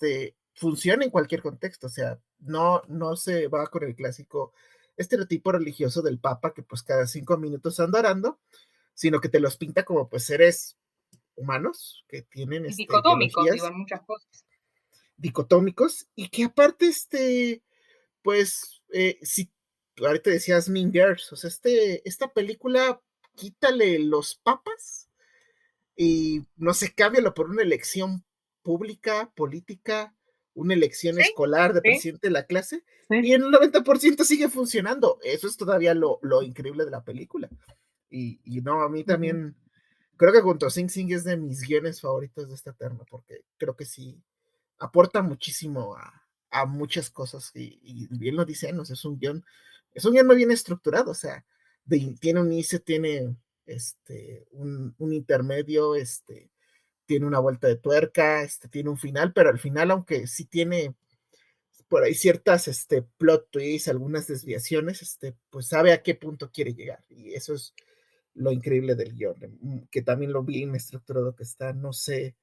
funciona en cualquier contexto, o sea, no se va con el clásico estereotipo religioso del Papa que pues cada 5 minutos anda orando, sino que te los pinta como pues seres humanos que tienen
Y dicotómicos, digo,
ideologías
en muchas cosas.
dicotómicos y que aparte pues si ahorita decías Mean Girls, o sea, esta película quítale los papas y no sé, cámbialo por una elección pública, política, una elección
Sí,
escolar de
sí.
presidente de la clase,
Sí.
y en el 90% sigue funcionando. Eso es todavía lo increíble de la película. Y no, a mí
Ujú.
también, creo que junto a Sing Sing es de mis guiones favoritos de esta terna, porque creo que sí aporta muchísimo a muchas cosas y bien lo dicen, o sea, es un guión muy bien estructurado, o sea, tiene un inicio, tiene un intermedio, tiene una vuelta de tuerca, tiene un final, pero al final, aunque sí tiene por ahí ciertas plot twists, algunas desviaciones, pues sabe a qué punto quiere llegar. Y eso es lo increíble del guión, que también lo bien estructurado que está. No sé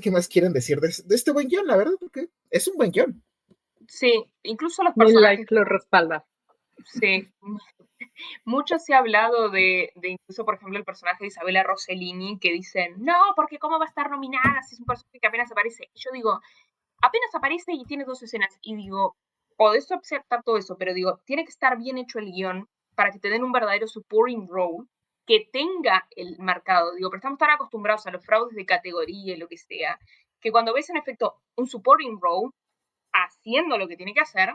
qué más quieren decir de este buen guión, la verdad, porque es un buen guión.
Sí, incluso los
Moonlight
personajes,
lo respalda.
sí, mucho se ha hablado de incluso, por ejemplo, el personaje de Isabella Rossellini, que dicen, no, porque cómo va a estar nominada si es un personaje que apenas aparece. Y yo digo, apenas aparece y tiene 2 escenas. Y digo, podés aceptar todo eso, pero digo, tiene que estar bien hecho el guión para que te den un verdadero supporting role que tenga el marcado. Digo, pero estamos tan acostumbrados a los fraudes de categoría y lo que sea, que cuando ves en efecto un supporting role haciendo lo que tiene que hacer,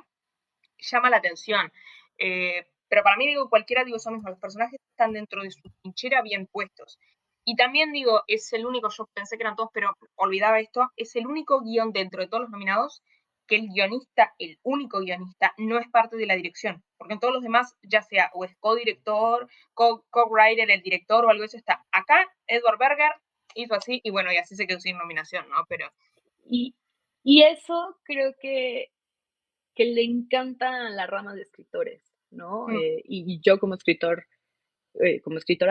llama la atención. Pero para mí, digo, cualquiera, digo, son los personajes están dentro de su trinchera bien puestos. Y también digo, es el único, yo pensé que eran todos, pero olvidaba esto, es el único guión dentro de todos los nominados que el guionista, el único guionista, no es parte de la dirección. Porque en todos los demás, ya sea o es co-director, co-writer, el director o algo de eso está. Acá, Edward Berger hizo así y bueno, y así se quedó sin nominación, ¿no? Pero
Y, y eso creo que le encanta a la rama de escritores, ¿no?
mm,
Y yo como escritora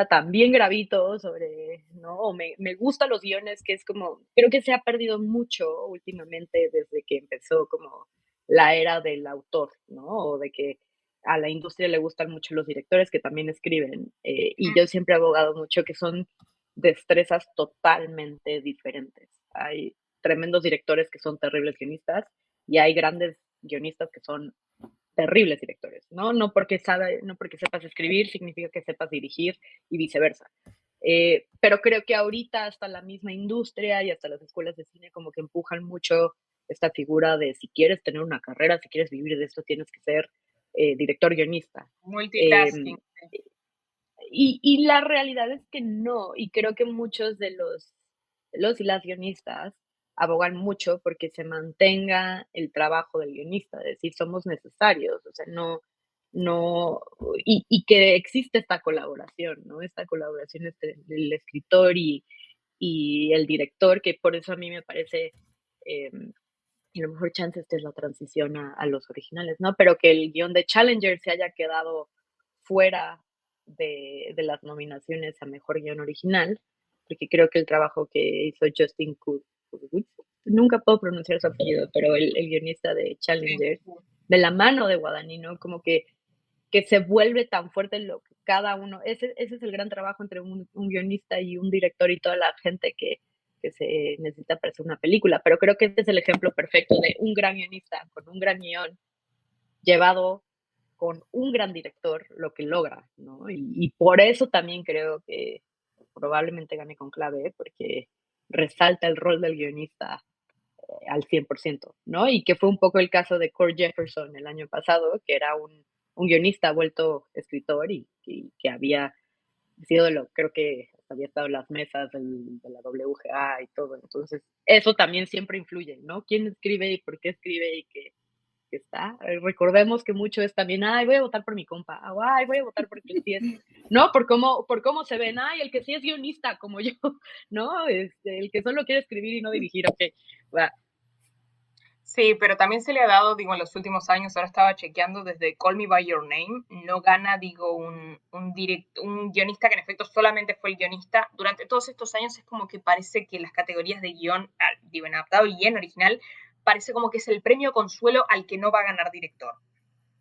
también gravito sobre, ¿no? O me gustan los guiones, que es como, creo que se ha perdido mucho últimamente desde que empezó como la era del autor, ¿no? O de que a la industria le gustan mucho los directores que también escriben. Y
mm,
yo siempre he abogado mucho que son destrezas totalmente diferentes. Hay tremendos directores que son terribles guionistas y hay grandes guionistas que son terribles directores, ¿no? No porque sepas escribir significa que sepas dirigir y viceversa. Pero creo que ahorita hasta la misma industria y hasta las escuelas de cine como que empujan mucho esta figura de si quieres tener una carrera, si quieres vivir de esto, tienes que ser director guionista. Eh,
multitasking.
y la realidad es que no, y creo que muchos de los y las guionistas abogan mucho porque se mantenga el trabajo del guionista, es decir, somos necesarios, o sea, no, y que existe esta colaboración, ¿no? Esta colaboración entre el escritor y el director, que por eso a mí me parece, y a lo mejor chance esta es la transición a los originales, ¿no? Pero que el guión de Challenger se haya quedado fuera de las nominaciones a mejor guión original, porque creo que el trabajo que hizo Justin Kuzowitz, nunca puedo pronunciar su apellido, pero el guionista de
Sí,
Challenger, de la mano de Guadagnino, como que se vuelve tan fuerte lo que cada uno, ese es el gran trabajo entre un guionista y un director y toda la gente que se necesita para hacer una película, pero creo que este es el ejemplo perfecto de un gran guionista con un gran guión llevado con un gran director lo que logra, ¿no? Y por eso también creo que probablemente gane con clave, porque resalta el rol del guionista al 100%, ¿no? Y que fue un poco el caso de Cord Jefferson el año pasado, que era un guionista vuelto escritor y que había sido creo que había estado en las mesas de la WGA y todo. Entonces, eso también siempre influye, ¿no? ¿Quién escribe y por qué escribe y qué está? Recordemos que mucho es también, ay, voy a votar por mi compa, o ay, voy a votar porque él sí es, no, por cómo se ven, ay, el que sí es guionista como yo, ¿no? El que solo quiere escribir y no dirigir, ok, va.
sí, pero también se le ha dado, digo, en los últimos años, ahora estaba chequeando desde Call Me By Your Name, no gana, digo, un guionista que en efecto solamente fue el guionista. Durante todos estos años es como que parece que las categorías de guión, digo, en adaptado y en original, parece como que es el premio consuelo al que no va a ganar director.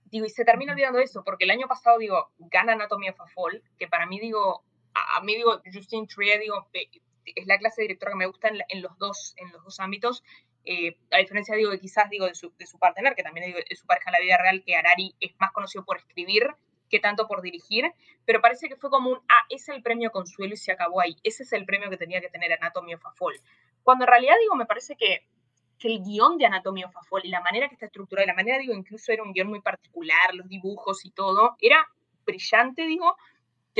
Digo, y se termina olvidando eso, porque el año pasado, digo, gana Anatomy of a Fall, que para mí, digo, a mí, digo, Justine Triet, digo, es la clase de directora que me gusta en los dos ámbitos, a diferencia, digo, de quizás, digo, de su partner, que también, digo, es su pareja en la vida real, que Harari es más conocido por escribir que tanto por dirigir, pero parece que fue como es el premio consuelo y se acabó ahí, ese es el premio que tenía que tener Anatomy of a Fall. Cuando en realidad, digo, me parece que el guión de Anatomy of a Fall y la manera que está estructurada, y la manera, digo, incluso era un guión muy particular, los dibujos y todo, era brillante, digo,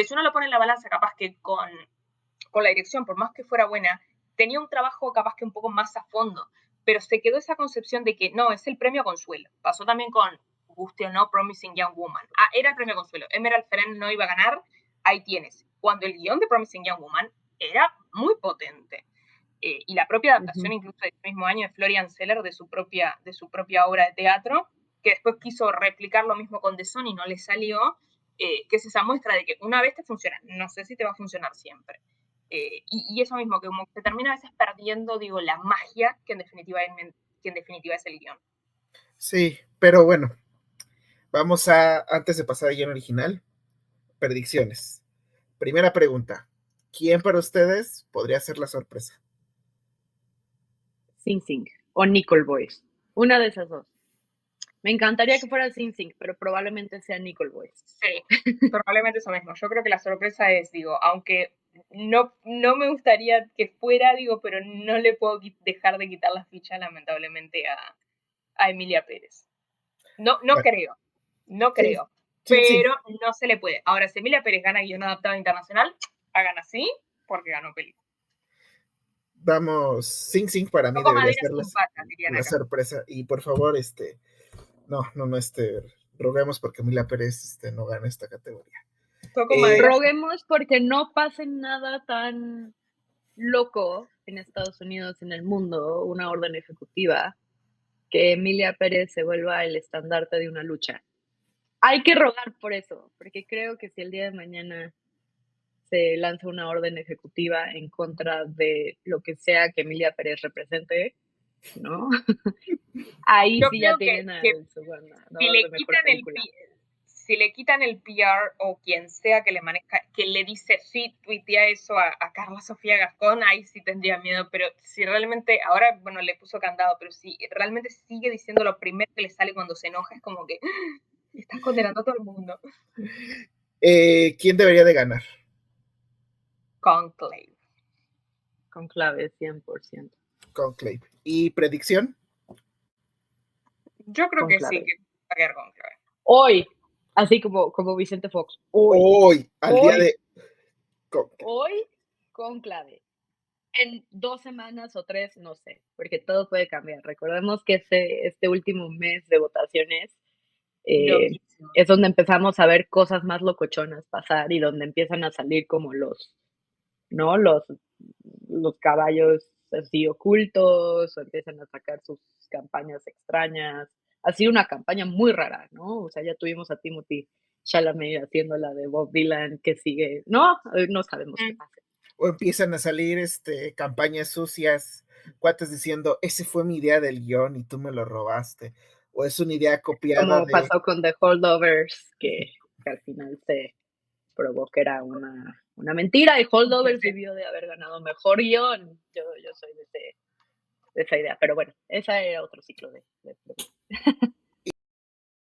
que si uno lo pone en la balanza, capaz que con la dirección, por más que fuera buena, tenía un trabajo capaz que un poco más a fondo, pero se quedó esa concepción de que no, es el premio Consuelo. Pasó también con, guste o no, Promising Young Woman. Era el premio Consuelo. Emerald Fennell no iba a ganar, ahí tienes. Cuando el guión de Promising Young Woman era muy potente. Y la propia adaptación, incluso del mismo año, de Florian Zeller, de su propia obra de teatro, que después quiso replicar lo mismo con The Son y no le salió, que es esa muestra de que una vez te funciona, no sé si te va a funcionar siempre. Y eso mismo, que como se termina a veces perdiendo, digo, la magia que en definitiva es el guión.
Sí, pero bueno, vamos a, antes de pasar al guión original, predicciones. Primera pregunta, ¿quién para ustedes podría ser la sorpresa?
Sing Sing o Nicole Boyce. Una de esas dos. Me encantaría que fuera Sing Sing, pero probablemente sea Nicole Boyce.
Sí, probablemente eso mismo. Yo creo que la sorpresa es, digo, aunque no me gustaría que fuera, digo, pero no le puedo dejar de quitar la ficha, lamentablemente, a Emilia Pérez. No creo, pero no se le puede. Ahora, si Emilia Pérez gana guión adaptado internacional, hagan así, porque ganó película.
Vamos, Sing Sing para mí
Toco
debería
madera
ser
sin patas, dirían
la
acá.
sorpresa. Y por favor, no, roguemos porque Emilia Pérez no gana esta categoría.
Toco madera.
Roguemos porque no pase nada tan loco en Estados Unidos, en el mundo, una orden ejecutiva, que Emilia Pérez se vuelva el estandarte de una lucha. Hay que rogar por eso, porque creo que si el día de mañana se lanza una orden ejecutiva en contra de lo que sea que Emilia Pérez represente, ¿no? Ahí
Yo
sí
creo
ya tienen
que
su ganador
si le
de mejor
quitan
película.
si le quitan el PR o quien sea que le maneja, que le dice sí, tuitea eso a Carla Sofía Gascón, ahí sí tendría miedo, pero si realmente, ahora, bueno, le puso candado, pero si realmente sigue diciendo lo primero que le sale cuando se enoja, es como que estás condenando a todo el mundo.
¿Quién debería de ganar?
Conclave.
Conclave, 100%.
Conclave. ¿Y predicción?
Yo creo que
Conclave.
sí, que va a quedar Conclave.
Hoy, así como Vicente Fox.
Hoy, al día de...
Hoy, Conclave. En 2 semanas o 3, no sé, porque todo puede cambiar. Recordemos que este último mes de votaciones es donde empezamos a ver cosas más locochonas pasar y donde empiezan a salir como los caballos así ocultos o empiezan a sacar sus campañas extrañas. Ha sido una campaña muy rara, ¿no? O sea, ya tuvimos a Timothy Chalamet haciendo la de Bob Dylan, que sigue, no sabemos qué pasa.
O empiezan a salir campañas sucias, cuates diciendo, ese fue mi idea del guión y tú me lo robaste. O es una idea copiada
como pasó con The Holdovers, que al final se probó que era una mentira, y Holdovers debió de haber ganado mejor guión. Yo soy de esa idea, pero bueno, esa era otro ciclo de